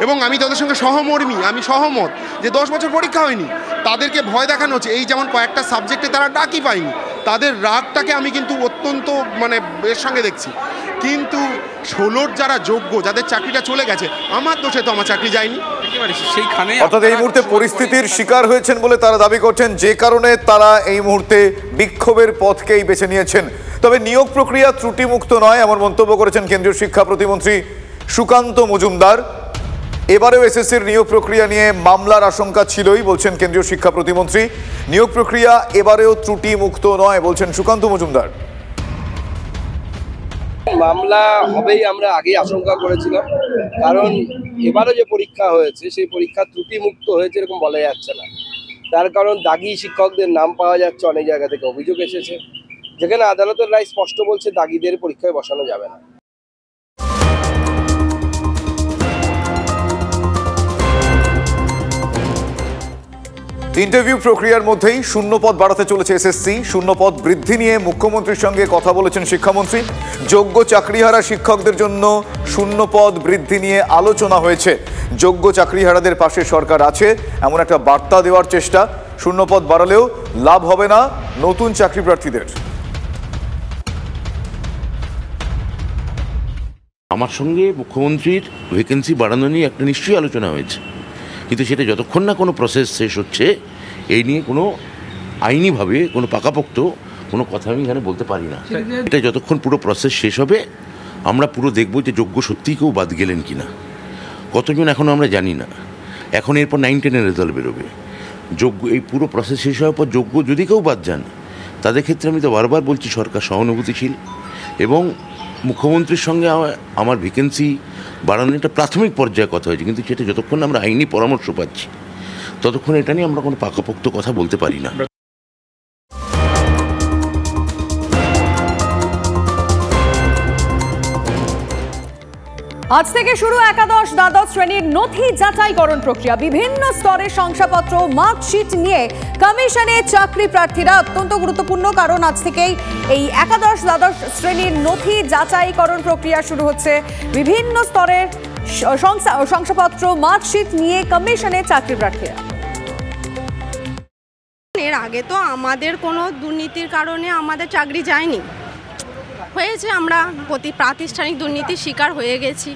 এবং আমি তাদের সঙ্গে সহমর্মী, আমি সহমত যে 10 বছর পরীক্ষা হয়নি, তাদেরকে ভয় দেখানো হচ্ছে। এই যেমন কয়েকটা সাবজেক্টে তারা ডাকই পায়নি, তাদের রাগটাকে আমি কিন্তু অত্যন্ত এর সঙ্গে দেখছি। কিন্তু 16 যারা যোগ্য, যাদের চাকরিটা চলে গেছে, আমার দোষে তো আমার চাকরি যায়নি। সেইখানে অর্থাৎ এই মুহূর্তে পরিস্থিতির শিকার হয়েছেন বলে তারা দাবি করছেন, যে কারণে তারা এই মুহূর্তে বিক্ষোভের পথকেই বেছে নিয়েছেন। তবে নিয়োগ প্রক্রিয়া ত্রুটিমুক্ত নয়, এমন মন্তব্য করেছেন কেন্দ্রীয় শিক্ষা প্রতিমন্ত্রী সুকান্ত মজুমদার। এবারেও এসএসসির নিয়োগ প্রক্রিয়া নিয়ে মামলার আশঙ্কা ছিলই, বলছেন কেন্দ্রীয় শিক্ষা প্রতিমন্ত্রী। নিয়োগ প্রক্রিয়া এবারেও ত্রুটিমুক্ত নয়, বলছেন সুকান্ত মজুমদার। মামলা হবেই আমরা আগেই আশঙ্কা করেছিলাম, কারণ এবারও যে পরীক্ষা হয়েছে সেই পরীক্ষা ত্রুটিমুক্ত হয়েছে এরকম বলা যাচ্ছে না। তার কারণ দাগি শিক্ষকদের নাম পাওয়া যাচ্ছে, অনেক জায়গা থেকে অভিযোগ এসেছে, যেখানে আদালতের রায় স্পষ্ট বলছে দাগিদের পরীক্ষায় বসানো যাবে না। ইন্টারভিউ প্রক্রিয়ার মধ্যেই শূন্যপদ বাড়াতে চলেছে এসএসসি। শূন্যপদ বৃদ্ধি নিয়ে মুখ্যমন্ত্রীর সঙ্গে কথা বলেছেন শিক্ষামন্ত্রী। যোগ্য চাকরিহারা শিক্ষকদের জন্য শূন্যপদ বৃদ্ধি নিয়ে আলোচনা হয়েছে। যোগ্য চাকরিহারাদের পাশে সরকার আছে, এমন একটা বার্তা দেওয়ার চেষ্টা। শূন্যপদ বাড়ালেও লাভ হবে না নতুন চাকরি প্রার্থীদের। আমার সঙ্গে মুখ্যমন্ত্রীর ভ্যাকেন্সি বাড়ানো নিয়ে একটা নিশ্চয়ই আলোচনা হয়েছে। কিন্তু সেটা যতক্ষণ না কোনো প্রসেস শেষ হচ্ছে এই নিয়ে কোনো আইনিভাবে কোনো পাকাপোক্ত কোনো কথা আমি এখানে বলতে পারি না। এটা যতক্ষণ পুরো প্রসেস শেষ হবে আমরা পুরো দেখব যে যোগ্য সত্যিই কেউ বাদ গেলেন কি না, কতজন এখনও আমরা জানি না। এখন এরপর 9-10-এর রেজাল্ট বেরোবে। যোগ্য এই পুরো প্রসেস শেষ হওয়ার পর যোগ্য যদি কেউ বাদ যান তাদের ক্ষেত্রে আমি তো বারবার বলছি সরকার সহানুভূতিশীল এবং মুখ্যমন্ত্রীর সঙ্গে আমার ভ্যাকেন্সি বাড়ানোর একটা প্রাথমিক পর্যায়ে কথা হয়েছে, কিন্তু সেটা যতক্ষণ আমরা আইনি পরামর্শ পাচ্ছি ততক্ষণ এটা নিয়ে আমরা কোনো পাকাপোক্ত কথা বলতে পারি না। আজ থেকে শুরু একাদশ দ্বাদশ শ্রেণীর নথি যাচাইকরণ প্রক্রিয়া। বিভিন্ন স্তরের শংসাপত্র মার্কশিট নিয়ে কমিশনে চাকরি প্রার্থীরা অত্যন্ত গুরুত্বপূর্ণ, কারণ আজ থেকেই এই একাদশ দ্বাদশ শ্রেণীর নথি যাচাইকরণ প্রক্রিয়া শুরু হচ্ছে। বিভিন্ন স্তরের শংসাপত্র মার্কশিট নিয়ে কমিশনে চাকরি প্রার্থীরা। এর আগে তো আমাদের কোনো দুর্নীতির কারণে আমাদের চাকরি যায়নি, হয়েছে আমরা প্রাতিষ্ঠানিক দুর্নীতির শিকার হয়ে গেছি।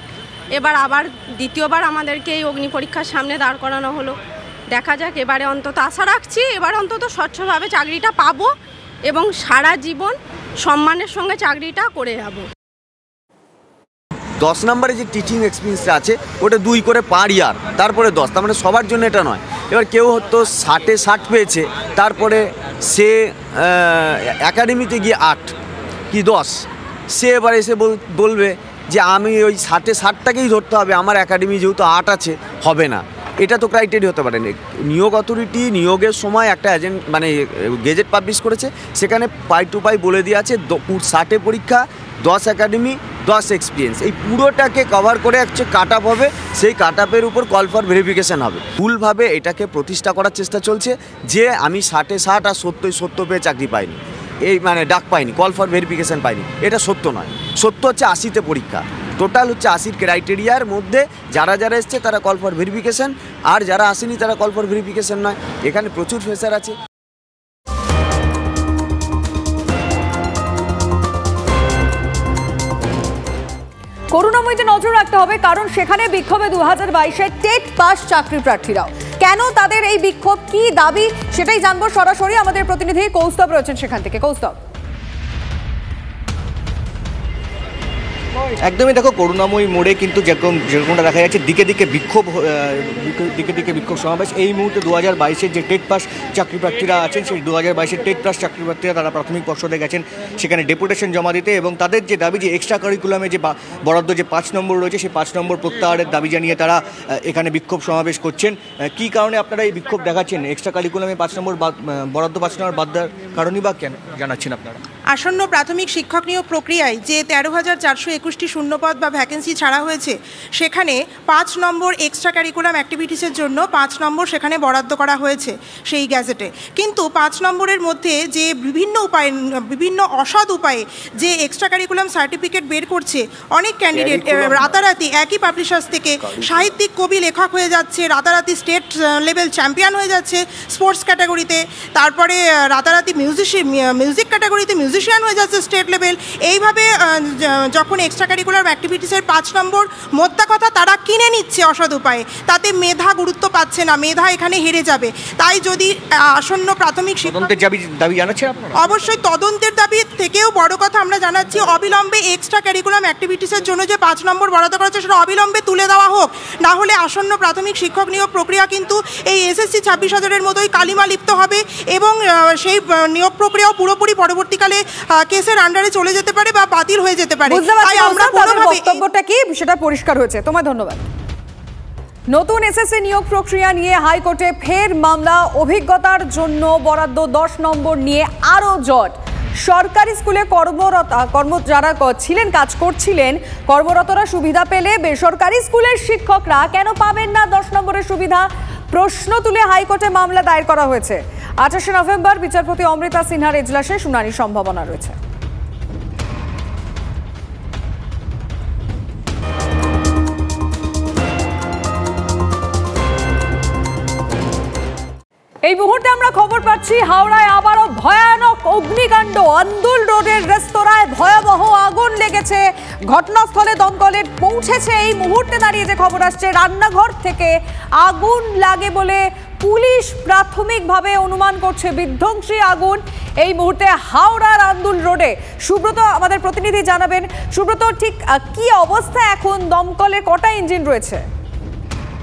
এবার আবার দ্বিতীয়বার আমাদেরকে এই অগ্নি পরীক্ষার সামনে দাঁড় করানো হলো। দেখা যাক, এবারে অন্তত আশা রাখছি এবার অন্তত স্বচ্ছভাবে চাকরিটা পাবো এবং সারা জীবন সম্মানের সঙ্গে চাকরিটা করে যাব। 10 নম্বরে যে টিচিং এক্সপিরিয়েন্সটা আছে ওটা 2 করে পার ইয়ার, তারপরে 10, তার মানে সবার জন্য এটা নয়। এবার কেউ হয়তো 60-এ 60 পেয়েছে, তারপরে সে একাডেমিতে গিয়ে 8 কি 10, সে এবার এসে বলবে যে আমি ওই 60-এ 60টাকেই ধরতে হবে, আমার একাডেমি যেহেতু 8 আছে হবে না। এটা তো ক্রাইটেরিয়া হতে পারে না। নিয়োগ অথরিটি নিয়োগের সময় একটা গেজেট পাবলিশ করেছে, সেখানে পাই টু পাই বলে দিয়ে আছে 60-এ পরীক্ষা, 10 একাডেমি, 10 এক্সপিরিয়েন্স। এই পুরোটাকে কভার করে একটা কাট আপ হবে, সেই কাট আপের উপর কল ফর ভেরিফিকেশান হবে। ভুলভাবে এটাকে প্রতিষ্ঠা করার চেষ্টা চলছে যে আমি 60-এ 60 আর 70-70 পেয়ে চাকরি পাইনি, এই ডাক পাইনি, কল ফর ভেরিফিকেশান পাইনি। এটা সত্য নয়। সত্য হচ্ছে 80-তে পরীক্ষা, টোটাল হচ্ছে 80 ক্রাইটেরিয়ার মধ্যে যারা এসছে তারা কল ফর ভেরিফিকেশান, আর যারা আসেনি তারা কল ফর ভেরিফিকেশান নয়। এখানে প্রচুর ফেসার আছে। করুণাময়ীতে নজর রাখতে হবে, কারণ সেখানে বিক্ষোভে 2022-এর টেট পাস চাকরি প্রার্থীরাও। কেন তাদের এই বিক্ষোভ, কি দাবি, সেটাই জানবো সরাসরি। আমাদের প্রতিনিধি কৌস্তব রয়েছেন সেখান থেকে। কৌস্তব। একদমই দেখো, করুণাময়ী মোড়ে কিন্তু যেরকমটা দেখা যাচ্ছে দিকে দিকে বিক্ষোভ সমাবেশ। এই মুহূর্তে 2022-এর যে টেট পাস চাকরি প্রার্থীরা আছেন, সেই 2022-এর টেট পাস চাকরি প্রার্থীরা তারা প্রাথমিক পর্ষদে গেছেন সেখানে ডেপুটেশন জমা দিতে, এবং তাদের যে দাবি যে এক্সট্রা কারিকুলামে যে বরাদ্দ যে 5 নম্বর রয়েছে সেই 5 নম্বর প্রত্যাহারের দাবি জানিয়ে তারা এখানে বিক্ষোভ সমাবেশ করছেন। কী কারণে আপনারা এই বিক্ষোভ দেখাচ্ছেন? এক্সট্রা কারিকুলামে 5 নম্বর বরাদ্দ 5 নম্বর বাদ দেওয়ার কারণই বা কেন জানাচ্ছেন আপনারা? আসন্ন প্রাথমিক শিক্ষক নিয়োগ প্রক্রিয়ায় যে 13,421টি শূন্যপদ বা ভ্যাকেন্সি ছাড়া হয়েছে, সেখানে 5 নম্বর এক্সট্রা ক্যারিকুলাম অ্যাক্টিভিটিসের জন্য 5 নম্বর সেখানে বরাদ্দ করা হয়েছে সেই গ্যাজেটে। কিন্তু 5 নম্বরের মধ্যে যে বিভিন্ন অসৎ উপায়ে যে এক্সট্রা ক্যারিকুলাম সার্টিফিকেট বের করছে অনেক ক্যান্ডিডেট, রাতারাতি একই পাবলিশার্স থেকে সাহিত্যিক, কবি, লেখক হয়ে যাচ্ছে, রাতারাতি স্টেট লেভেল চ্যাম্পিয়ন হয়ে যাচ্ছে স্পোর্টস ক্যাটাগরিতে, তারপরে রাতারাতি মিউজিক ক্যাটাগরিতে মিউজিশিয়ান হয়ে যাচ্ছে স্টেট লেভেল। এইভাবে যখন এক্সট্রা কারিকুলার অ্যাক্টিভিটিসের 5 নম্বর মোদ্দা কথা তারা কিনে নিচ্ছে অসৎ উপায়ে, তাতে মেধা গুরুত্ব পাচ্ছে না, মেধা এখানে হেরে যাবে। তাই যদি আসন্ন প্রাথমিক দাবি জানাচ্ছেন আপনারা? অবশ্যই তদন্তের দাবি থেকেও বড় কথা আমরা জানাচ্ছি অবিলম্বে এক্সট্রা ক্যারিকুলাম অ্যাক্টিভিটিসের জন্য যে 5 নম্বর বরাদ্দ করা হচ্ছে সেটা অবিলম্বে তুলে দেওয়া হোক। না হলে আসন্ন প্রাথমিক শিক্ষক নিয়োগ প্রক্রিয়া কিন্তু এই SSC 26,000-এর মতোই কালিমা লিপ্ত হবে এবং সেই নিয়োগ প্রক্রিয়াও পুরোপুরি পরবর্তীকালে কেসের আন্ডারে চলে যেতে পারে বা বাতিল হয়ে যেতে পারে। তাই আমরা বক্তব্যটা কি সেটা পরিষ্কার হয়েছে। তোমায় ধন্যবাদ। নতুন SSC নিয়োগ প্রক্রিয়া নিয়ে হাইকোর্টে ফের মামলা। অভিজ্ঞতার জন্য বরাদ্দ 10 নম্বর নিয়ে আরও জট। সরকারি স্কুলে যারা ছিলেন, কাজ করছিলেন, কর্মরতরা সুবিধা পেলে বেসরকারি স্কুলের শিক্ষকরা কেন পাবেন না 10 নম্বরের সুবিধা? প্রশ্ন তুলে হাইকোর্টে মামলা দায়ের করা হয়েছে। 28শে নভেম্বর বিচারপতি অমৃতা সিনহার এজলাসে শুনানির সম্ভাবনা রয়েছে। এই মুহূর্তে আমরা খবর পাচ্ছি হাওড়ায় আবারও ভয়ানক অগ্নিকাণ্ড। আন্দুল রোডের রেস্তোরাঁয় ভয়াবহ আগুন লেগেছে। ঘটনাস্থলে দমকলের পৌঁছেছে। এই মুহূর্তে দাঁড়িয়ে যে খবর আসছে, রান্নাঘর থেকে আগুন লাগে বলে পুলিশ প্রাথমিকভাবে অনুমান করছে। বিধ্বংসী আগুন এই মুহূর্তে হাওড়ার আন্দুল রোডে। সুব্রত আমাদের প্রতিনিধি জানাবেন। সুব্রত, ঠিক কি অবস্থা এখন? দমকলের কটা ইঞ্জিন রয়েছে?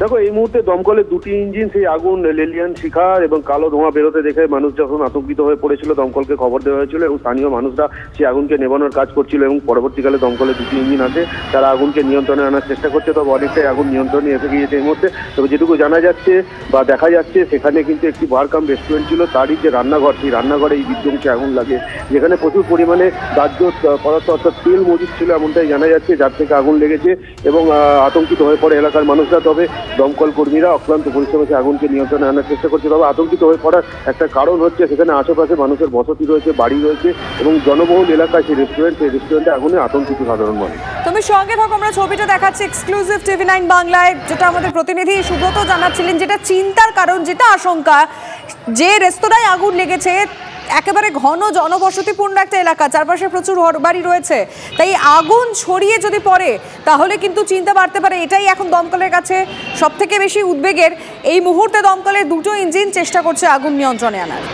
দেখো, এই মুহূর্তে দমকলের দুটি ইঞ্জিন, সেই আগুন লেলিয়ান শিখা এবং কালো ধোঁয়া বেরোতে দেখে মানুষ যখন আতঙ্কিত হয়ে পড়েছিল, দমকলকে খবর দেওয়া হয়েছিল এবং স্থানীয় মানুষরা সেই আগুনকে নেভানোর কাজ করছিল এবং পরবর্তীকালে দমকলের দুটি ইঞ্জিন আছে, তারা আগুনকে নিয়ন্ত্রণে আনার চেষ্টা করছে। তবে অনেকটাই আগুন নিয়ন্ত্রণে এসে গিয়েছে এই মুহূর্তে। তবে যেটুকু জানা যাচ্ছে বা দেখা যাচ্ছে, সেখানে কিন্তু একটি বার কাম রেস্টুরেন্ট ছিল, তারই যে রান্নাঘর, সেই রান্নাঘরে এই বিধ্বংসী আগুন লাগে, যেখানে প্রচুর পরিমাণে দাহ্য পদার্থ অর্থাৎ তেল মজুদ ছিল, এমনটাই জানা যাচ্ছে, যার থেকে আগুন লেগেছে এবং আতঙ্কিত হয়ে পড়ে এলাকার মানুষরা। তবে দমকল কর্মীরা অক্লান্ত পরিশ্রমে আগুনকে নিয়ন্ত্রণে আনার চেষ্টা করছে। তবে আতঙ্কিত হয়ে পড়ার একটা কারণ হচ্ছে, সেখানে আশেপাশে মানুষের বসতি রয়েছে, বাড়ি রয়েছে এবং জনবহুল এলাকায় সেই রেস্টুরেন্টে আগুনে আতঙ্কিত সাধারণ মানুষ। তুমি সঙ্গে থাকো, আমরা ছবিটা দেখাচ্ছি এক্সক্লুসিভ TV9 বাংলায়। যেটা আমাদের প্রতিনিধি সুব্রত জানাচ্ছিলেন, যেটা চিন্তার কারণ, যেটা আশঙ্কা, যে রেস্তোরাঁয় আগুন লেগেছে একেবারে ঘন জনবসতিপূর্ণ একটা এলাকা, চারপাশে প্রচুর ঘরবাড়ি রয়েছে, তাই আগুন ছড়িয়ে যদি পড়ে তাহলে কিন্তু চিন্তা বাড়তে পারে। এটাই এখন দমকলের কাছে সব থেকে বেশি উদ্বেগের। এই মুহূর্তে দমকলের দুটো ইঞ্জিন চেষ্টা করছে আগুন নিয়ন্ত্রণে আনার।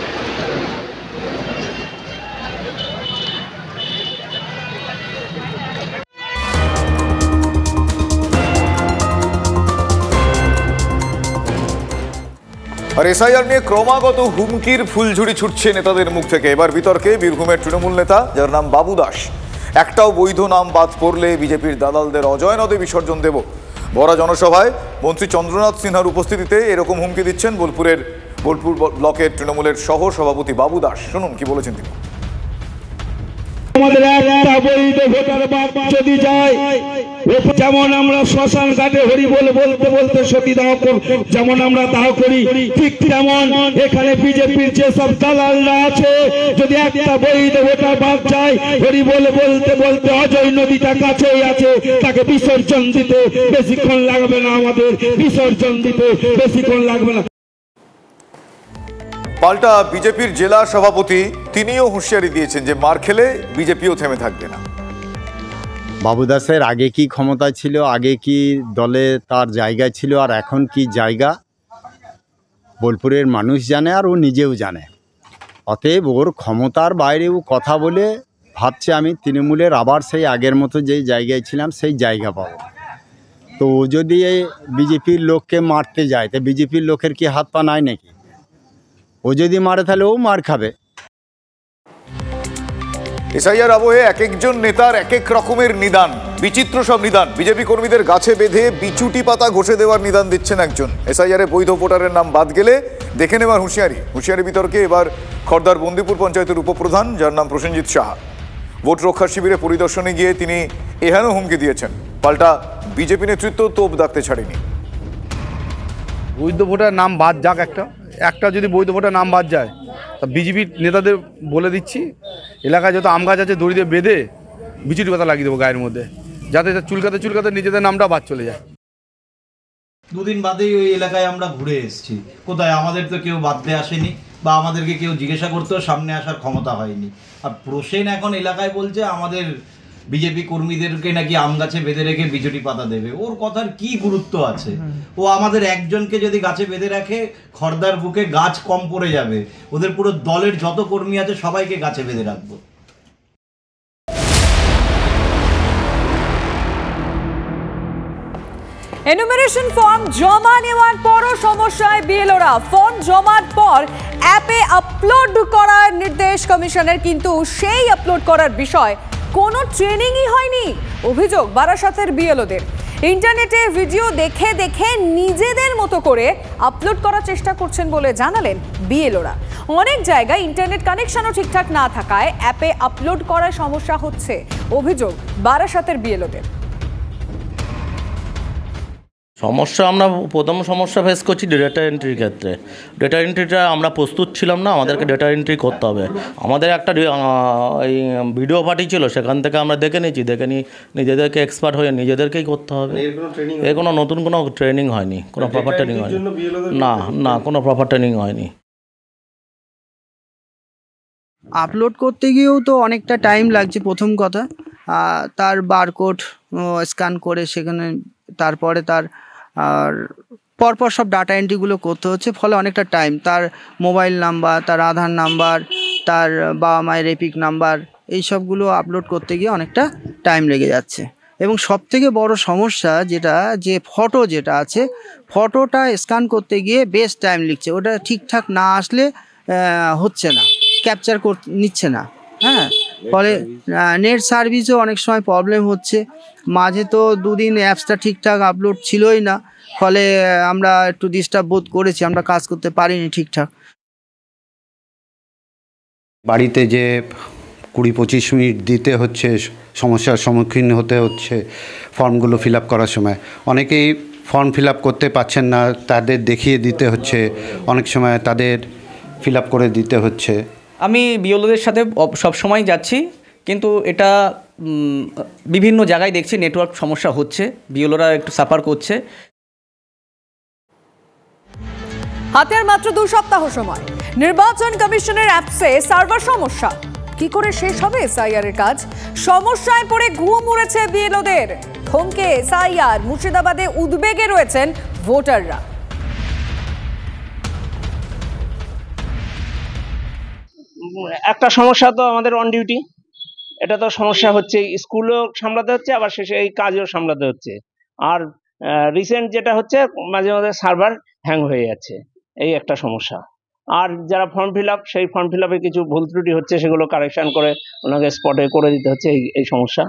আর এসআইআর নিয়ে ক্রমাগত হুমকির ফুলঝুরি ছুটছে নেতাদের মুখ থেকে। এবার বিতর্কে বীরভূমের তৃণমূল নেতা, যার নাম বাবু দাস। একটাও বৈধ নাম বাদ পড়লে বিজেপির দালালদের অজয় নদে বিসর্জন দেব। ভরা জনসভায় মন্ত্রী চন্দ্রনাথ সিনহার উপস্থিতিতে এরকম হুমকি দিচ্ছেন বোলপুর ব্লকের তৃণমূলের সহ সভাপতি বাবু দাস। শুনুন কি বলেছেন তিনি। আমাদের একটা বৈধ ভোটার বাদ যদি যায়, যেমন আমরা শ্মশান ঘাটে হরি বলে বলতে বলতে সতীদাহ যেমন আমরা দাহ করি, ঠিক তেমন এখানে বিজেপির যেসব দালালরা আছে, যদি একটা বৈধ ভোটার বাদ যায়, হরি বলে বলতে বলতে অজয় নদীটা কাছেই আছে, তাকে বিসর্জন দিতে বেশিক্ষণ লাগবে না, আমাদের বিসর্জন দিতে বেশিক্ষণ লাগবে না। পাল্টা বিজেপির জেলা সভাপতি তিনিও হুঁশিয়ারি দিয়েছেন যে মার খেলে বিজেপিও থেমে থাকবে না। বাবু দাসের আগে কি ক্ষমতা ছিল, আগে কি দলে তার জায়গা ছিল, আর এখন কি জায়গা বোলপুরের মানুষ জানে আর ও নিজেও জানে। অতএব ওর ক্ষমতার বাইরে ও কথা বলে ভাবছে আমি তৃণমূলের আবার সেই আগের মতো যেই জায়গায় ছিলাম সেই জায়গা পাবো। তো ও যদি এই বিজেপির লোককে মারতে যায়, তো বিজেপির লোকের কি হাত পা নাই নাকি? ও যদি মারে তাহলে ও মার খাবে। এসআইআর আবহে এক একজন নেতার এক এক রকমের নিদান, বিচিত্র সব নিদান। বিজেপি কর্মীদের গাছে বেঁধে বিচুটি পাতা ঘষে দেওয়ার নিদান দিচ্ছেন একজন। এসআইআরে বৈধ ভোটারের নাম বাদ গেলে দেখে নেওয়ার হুঁশিয়ারি বিতর্কে এবার খড়দার বন্দিপুর পঞ্চায়েতের উপপ্রধান, যার নাম প্রসেনজিৎ সাহা। ভোট রক্ষার শিবিরে পরিদর্শনে গিয়ে তিনি এহেন হুমকি দিয়েছেন। পাল্টা বিজেপি নেতৃত্ব তোপ দাগতে ছাড়েনি। বৈধ ভোটার নাম বাদ যাক, একটা যদি বৈধ ভোটার নাম বাদ যায়, তা বিজেপির নেতাদের বলে দিচ্ছি, এলাকায় যত আম গাছ আছে দড়ি দিয়ে বেঁধে বিচুটি পাতা লাগিয়ে দেবো গায়ের মধ্যে, যাতে চুলকাতে নিজেদের নামটা বাদ চলে যায়। দুদিন বাদেই ওই এলাকায় আমরা ঘুরে এসেছি। কোথায় আমাদের তো কেউ বাদতে আসেনি বা আমাদেরকে কেউ জিজ্ঞাসা করতেও সামনে আসার ক্ষমতা হয়নি। আর প্রসেন এখন এলাকায় বলছে আমাদের বিজেপি কর্মীদেরকে নাকি আম গাছে বেঁধে রেখে বিচুটি পাতা দেবে। ওর কথার কি গুরুত্ব আছে? ও আমাদের একজনকে যদি গাছে বেঁধে রাখে, খড়দার বুকে গাছ কম পড়ে যাবে। ওদের পুরো দলের যত কর্মী আছে সবাইকে গাছে বেঁধে রাখবো। এনুমারেশন ফর্ম জমা নেওয়ার পরও সমস্যায় বিএলওরা। ফর্ম জমার পর অ্যাপে আপলোড করার নির্দেশ কমিশনের, কিন্তু সেই আপলোড করার বিষয় কোনো ট্রেনিংই হয়নি। অভিযোগ বারাসাতের বিএলওদের। ইন্টারনেটে ভিডিও দেখে দেখে নিজেদের মতো করে আপলোড করার চেষ্টা করছেন বলে জানালেন বিএলওরা। অনেক জায়গায় ইন্টারনেট কানেকশনও ঠিকঠাক না থাকায় অ্যাপে আপলোড করার সমস্যা হচ্ছে। অভিযোগ বারাসাতের বিএলওদের। সমস্যা আমরা প্রথম সমস্যা ফেস করছি ডেটা এন্ট্রির ক্ষেত্রে। ডেটা এন্ট্রিটা আমরা প্রস্তুত ছিলাম না, আমাদেরকে ডেটা এন্ট্রি করতে হবে। আমাদের একটা এই ভিডিও পাঠিয়েছিল, সেখান থেকে আমরা দেখে নিয়েছি, নিজেদেরকে এক্সপার্ট হয়ে নিজেদেরকেই করতে হবে। এর কোনো নতুন কোনো ট্রেনিং হয়নি, কোনো প্রপার ট্রেনিং হয়নি। না, কোনো প্রপার ট্রেনিং হয়নি। আপলোড করতে গিয়েও তো অনেকটা টাইম লাগছে প্রথম কথা। তার বারকোড স্ক্যান করে সেখানে তারপরে তার আর পরপর সব ডাটা এন্ট্রিগুলো করতে হচ্ছে, ফলে অনেকটা টাইম। তার মোবাইল নাম্বার, তার আধার নাম্বার, তার বাবা মায়ের এপিক নাম্বার, এই সবগুলো আপলোড করতে গিয়ে অনেকটা টাইম লেগে যাচ্ছে। এবং সবথেকে বড় সমস্যা যেটা, যে ফটো যেটা আছে, ফটোটা স্ক্যান করতে গিয়ে বেশ টাইম লিখছে, ওটা ঠিকঠাক না আসলে হচ্ছে না, ক্যাপচার নিচ্ছে না। হ্যাঁ, ফলে নেট সার্ভিসও অনেক সময় প্রবলেম হচ্ছে। মাঝে তো 2 দিন অ্যাপসটা ঠিকঠাক আপলোড ছিলই না, ফলে আমরা একটু ডিস্টার্ব বোধ করেছি, আমরা কাজ করতে পারিনি ঠিকঠাক। বাড়িতে যে 20-25 মিনিট দিতে হচ্ছে, সমস্যার সম্মুখীন হতে হচ্ছে ফর্মগুলো ফিল আপ করার সময়। অনেকেই ফর্ম ফিল আপ করতে পারছেন না, তাদের দেখিয়ে দিতে হচ্ছে, অনেক সময় তাদের ফিল আপ করে দিতে হচ্ছে। আমি বিএলওদের সাথে সবসময় যাচ্ছি, কিন্তু এটা বিভিন্ন জায়গায় দেখছি নেটওয়ার্ক সমস্যা হচ্ছে, বিএলওরা একটু সাফার করছে। হাতে আর মাত্র 2 সপ্তাহ সময়। নির্বাচন কমিশনের অ্যাপসে সার্ভার সমস্যা, কি করে শেষ হবে এসআইআর এর কাজ? সমস্যায় পড়ে ঘুম উড়েছে বিএলওদের। থমকে এসআইআর, মুর্শিদাবাদে উদ্বেগে রয়েছেন ভোটাররা। একটা সমস্যা তো আমাদের অন ডিউটি, এটা তো সমস্যা হচ্ছে, স্কুলও সামলাতে হচ্ছে, আবার শেষে এই কাজও সামলাতে হচ্ছে। আর রিসেন্ট যেটা হচ্ছে, মাঝে মাঝে সার্ভার হ্যাং হয়ে যাচ্ছে, এই একটা সমস্যা। আর যারা ফর্ম ফিল আপ, সেই ফর্ম ফিল আপে কিছু ভুল ত্রুটি হচ্ছে, সেগুলো কারেকশন করে ওনাকে স্পটে করে দিতে হচ্ছে, এই সমস্যা।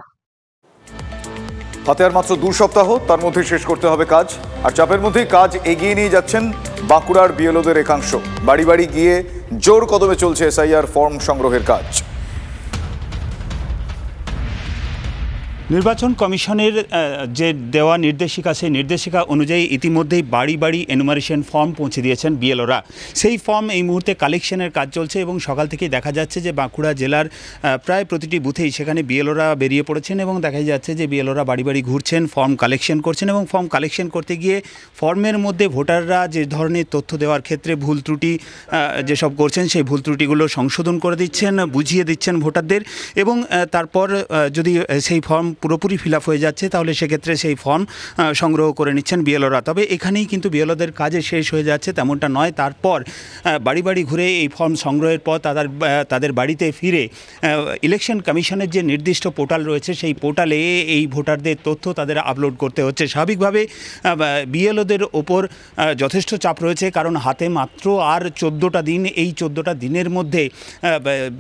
হাতে আর মাত্র 2 সপ্তাহ, তার মধ্যে শেষ করতে হবে কাজ। আর চাপের মধ্যেই কাজ এগিয়ে নিয়ে যাচ্ছেন বাঁকুড়ার বিএলওদের একাংশ। বাড়ি বাড়ি গিয়ে জোর কদমে চলছে এসআইআর ফর্ম সংগ্রহের কাজ। নির্বাচন কমিশনের যে দেওয়া নির্দেশিকা, সেই নির্দেশিকা অনুযায়ী ইতিমধ্যেই বাড়ি বাড়ি এনুমারেশন ফর্ম পৌঁছে দিয়েছেন বিএলওরা। সেই ফর্ম এই মুহূর্তে কালেকশনের কাজ চলছে এবং সকাল থেকেই দেখা যাচ্ছে যে বাঁকুড়া জেলার প্রায় প্রতিটি বুথেই সেখানে বিএলওরা বেরিয়ে পড়েছেন এবং দেখা যাচ্ছে যে বিএলওরা বাড়ি বাড়ি ঘুরছেন, ফর্ম কালেকশন করছেন এবং ফর্ম কালেকশন করতে গিয়ে ফর্মের মধ্যে ভোটাররা যে ধরনের তথ্য দেওয়ার ক্ষেত্রে ভুল ত্রুটি যেসব করছেন, সেই ভুল ত্রুটিগুলো সংশোধন করে দিচ্ছেন, বুঝিয়ে দিচ্ছেন ভোটারদের। এবং তারপর যদি সেই ফর্ম পুরোপুরি ফিল আপ হয়ে যাচ্ছে, তাহলে সেক্ষেত্রে সেই ফর্ম সংগ্রহ করে নিচ্ছেন বিএলওরা। তবে এখানেই কিন্তু বিএলওদের কাজে শেষ হয়ে যাচ্ছে তেমনটা নয়। তারপর বাড়ি বাড়ি ঘুরে এই ফর্ম সংগ্রহের পর তাদের বাড়িতে ফিরে ইলেকশন কমিশনের যে নির্দিষ্ট পোর্টাল রয়েছে, সেই পোর্টালে এই ভোটারদের তথ্য তাদের আপলোড করতে হচ্ছে। স্বাভাবিকভাবে বিএলওদের ওপর যথেষ্ট চাপ রয়েছে, কারণ হাতে মাত্র আর 14টা দিন। এই 14টা দিনের মধ্যে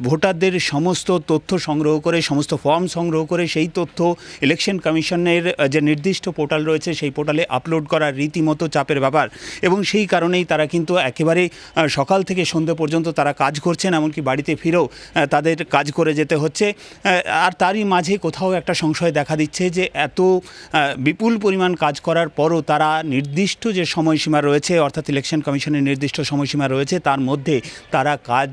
ভোটারদের সমস্ত তথ্য সংগ্রহ করে, সমস্ত ফর্ম সংগ্রহ করে সেই তথ্য ইলেকশন কমিশনের যে নির্দিষ্ট পোর্টাল রয়েছে, সেই পোর্টালে আপলোড করার রীতিমতো চাপের ব্যাপার। এবং সেই কারণেই তারা কিন্তু একেবারে সকাল থেকে সন্ধ্যে পর্যন্ত তারা কাজ করছেন, এমনকি বাড়িতে ফিরেও তাদের কাজ করে যেতে হচ্ছে। আর তারই মাঝে কোথাও একটা সংশয় দেখা দিচ্ছে যে এত বিপুল পরিমাণ কাজ করার পরও তারা নির্দিষ্ট যে সময়সীমা রয়েছে, অর্থাৎ ইলেকশন কমিশনের নির্দিষ্ট সময়সীমা রয়েছে, তার মধ্যে তারা কাজ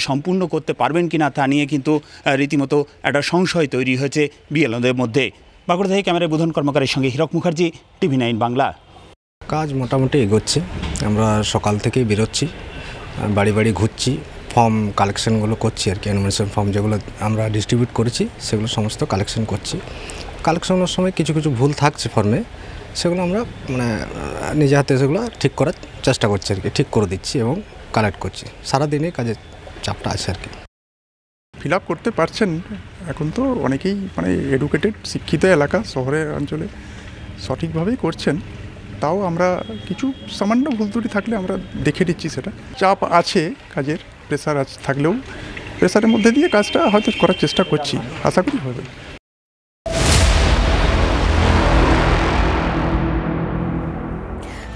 সম্পূর্ণ করতে পারবেন কিনা তা নিয়ে কিন্তু রীতিমতো একটা সংশয় তৈরি হয়েছে বিএলওদের মধ্যে। বাঁকুড়া থেকে ক্যামেরায় বুধন কর্মকারের সঙ্গে হীরক মুখার্জি, TV9 বাংলা। কাজ মোটামুটি এগোচ্ছে, আমরা সকাল থেকেই বেরোচ্ছি, বাড়ি বাড়ি ঘুরছি, ফর্ম কালেকশনগুলো করছি আর কি। এনুমারেশন ফর্ম যেগুলো আমরা ডিস্ট্রিবিউট করেছি, সেগুলো সমস্ত কালেকশন করছি। কালেকশনের সময় কিছু কিছু ভুল থাকছে ফর্মে, সেগুলো আমরা মানে নিজে হাতে সেগুলো ঠিক করার চেষ্টা করছি আর কি, ঠিক করে দিচ্ছি এবং কালেক্ট করছি। সারাদিনে কাজের চাপটা আছে আর কি। ফিল আপ করতে পারছেন, এখন তো অনেকেই মানে এডুকেটেড, শিক্ষিত এলাকা, শহরের অঞ্চলে সঠিকভাবেই করছেন। তাও আমরা কিছু সামান্য ভুল ত্রুটি থাকলে আমরা দেখে দিচ্ছি, সেটা চাপ আছে, কাজের প্রেশার আছে, থাকলেও প্রেশারের মধ্যে দিয়ে কাজটা হয়তো করার চেষ্টা করছি, আশা করি হবে।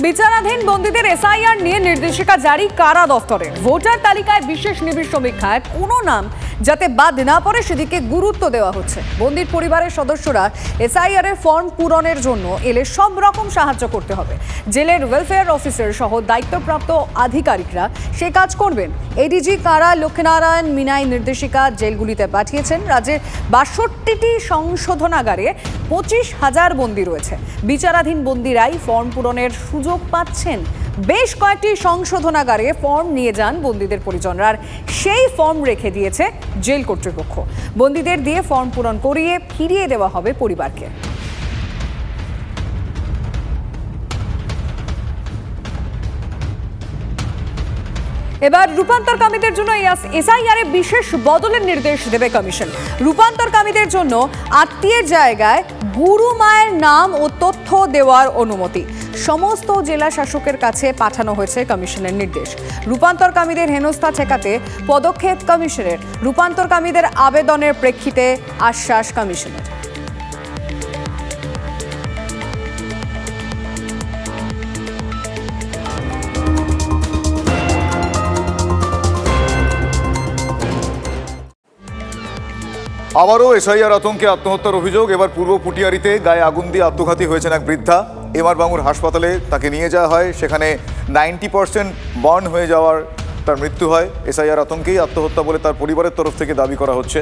বিচারাধীন বন্দীদের এসআইআর নিয়ে নির্দেশিকা জারি কারা দফতরের। ভোটার তালিকায় বিশেষ নিবিড় সমীক্ষায় কোনো নাম যাতে বাদ না পড়ে সেদিকে গুরুত্ব দেওয়া হচ্ছে। বন্দীর পরিবারের সদস্যরা এসআইআর এর ফর্ম পূরণের জন্য এলে সব রকম সাহায্য করতে হবে। জেলের ওয়েলফেয়ার অফিসার সহ দায়িত্বপ্রাপ্ত আধিকারিকরা সে কাজ করবেন। এডিজি কারা লক্ষ্মীনারায়ণ মিনাই নির্দেশিকা জেলগুলিতে পাঠিয়েছেন। রাজ্যের 62টি সংশোধনাগারে 25,000 বন্দী রয়েছে। বিচারাধীন বন্দীরাই ফর্ম পূরণের সুযোগ সুযোগ পাচ্ছেন। বেশ কয়েকটি সংশোধনাগারে ফর্ম নিয়ে যান বন্দীদের পরিজনরা, আর সেই ফর্ম রেখে দিয়েছে জেল কর্তৃপক্ষ। বন্দীদের দিয়ে ফর্ম পূরণ করিয়ে ফিরিয়ে দেওয়া হবে পরিবারকে। এবার রূপান্তরকামীদের জন্য এসআইআরে বিশেষ বদলের নির্দেশ দেবে কমিশন। রূপান্তরকামীদের জন্য আত্মীয়ের জায়গায় গুরু মায়ের নাম ও তথ্য দেওয়ার অনুমতি সমস্ত জেলা শাসকের কাছে পাঠানো হয়েছে কমিশনের নির্দেশ। রূপান্তরকামীদের হেনস্থা ঠেকাতে পদক্ষেপ কমিশনের। রূপান্তরকামীদের আবেদনের প্রেক্ষিতে আশ্বাস কমিশনের। আবারও এসআইআর আতঙ্কে আত্মহত্যার অভিযোগ। এবার পূর্ব পুটিয়ারিতে গায়ে আগুন দিয়ে আত্মঘাতী হয়েছেন এক বৃদ্ধা। এমআর বাঙুর হাসপাতালে তাকে নিয়ে যাওয়া হয়, সেখানে 90% বার্ন হয়ে যাওয়ার তার মৃত্যু হয়। এসআইআর আতঙ্কেই আত্মহত্যা বলে তার পরিবারের তরফ থেকে দাবি করা হচ্ছে।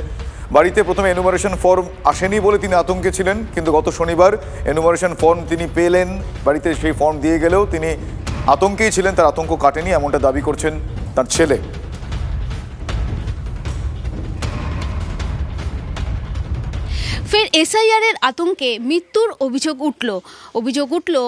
বাড়িতে প্রথমে এনুমারেশন ফর্ম আসেনি বলে তিনি আতঙ্কে ছিলেন, কিন্তু গত শনিবার এনুমারেশন ফর্ম তিনি পেলেন। বাড়িতে সেই ফর্ম দিয়ে গেলেও তিনি আতঙ্কেই ছিলেন, তার আতঙ্ক কাটেনি, এমনটা দাবি করছেন তার ছেলে। ফের এসআইআরের আতঙ্কে মৃত্যুর অভিযোগ উঠল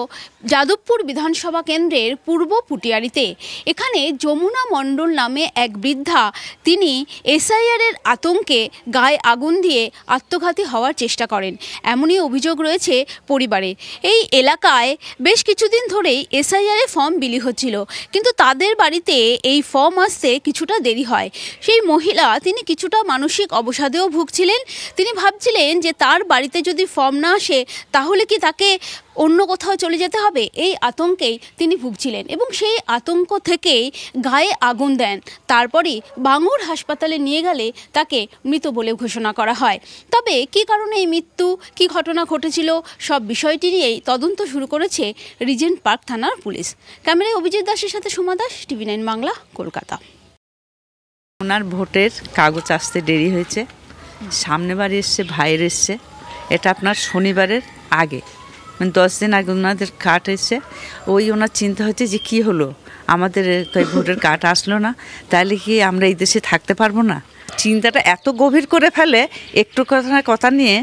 যাদবপুর বিধানসভা কেন্দ্রের পূর্ব পুটিয়ারিতে। এখানে যমুনা মণ্ডল নামে এক বৃদ্ধা, তিনি এসআইআরের আতঙ্কে গায়ে আগুন দিয়ে আত্মঘাতী হওয়ার চেষ্টা করেন, এমনই অভিযোগ রয়েছে পরিবারে। এই এলাকায় বেশ কিছুদিন ধরেই এসআইআরের ফর্ম বিলি হচ্ছিল, কিন্তু তাদের বাড়িতে এই ফর্ম আসতে কিছুটা দেরি হয়। সেই মহিলা তিনি কিছুটা মানসিক অবসাদেও ভুগছিলেন। তিনি ভাবছিলেন যে তার বাড়িতে যদি ফর্ম না আসে তাহলে কি তাকে অন্য কোথাও চলে যেতে হবে, এই আতঙ্কেই তিনি ভুগছিলেন এবং সেই আতঙ্ক থেকেই গায়ে আগুন দেন। তারপরই বাঙুর হাসপাতালে নিয়ে গেলে তাকে মৃত বলে ঘোষণা করা হয়। তবে কী কারণে এই মৃত্যু, কী ঘটনা ঘটেছিল, সব বিষয়টি নিয়েই তদন্ত শুরু করেছে রিজেন্ট পার্ক থানার পুলিশ। ক্যামেরায় অভিজিৎ দাসের সাথে সোমা দাস, TV9 বাংলা, কলকাতা। ওনার ভোটের কাগজ আসতে দেরি হয়েছে, সামনে বারে এসছে, ভাইয়ের এসছে, এটা আপনার শনিবারের আগে, মানে 10 দিন আগে ওনাদের কার্ড এসছে। ওনার চিন্তা হচ্ছে যে কি হলো, আমাদের ভোটের কার্ড আসলো না, তাহলে কি আমরা এই দেশে থাকতে পারবো না। চিন্তাটা এত গভীর করে ফেলে, একটু কথা নিয়ে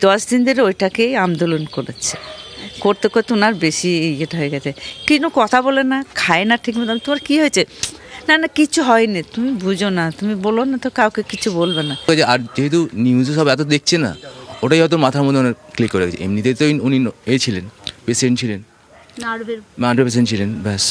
10 দিন ধরে ওইটাকেই আন্দোলন করেছে। করতে করতে ওনার বেশি ইয়েটা হয়ে গেছে, কিন্তু কথা বলে না, খায় না ঠিক মতো। তোমার কী হয়েছে? না না কিছু হয়নি, তুমি বুঝো না, তুমি বলো না, তো কাউকে কিছু বলবে না। আর যেহেতু নিউজে সব এত দেখছে না, ওটাই হয়তো মাথার মধ্যে অনেক ক্লিক করে গেছে। এমনিতেই তো উনি ছিলেন, পেশেন্ট ছিলেন, নার্ভের পেশেন্ট ছিলেন, ব্যাস।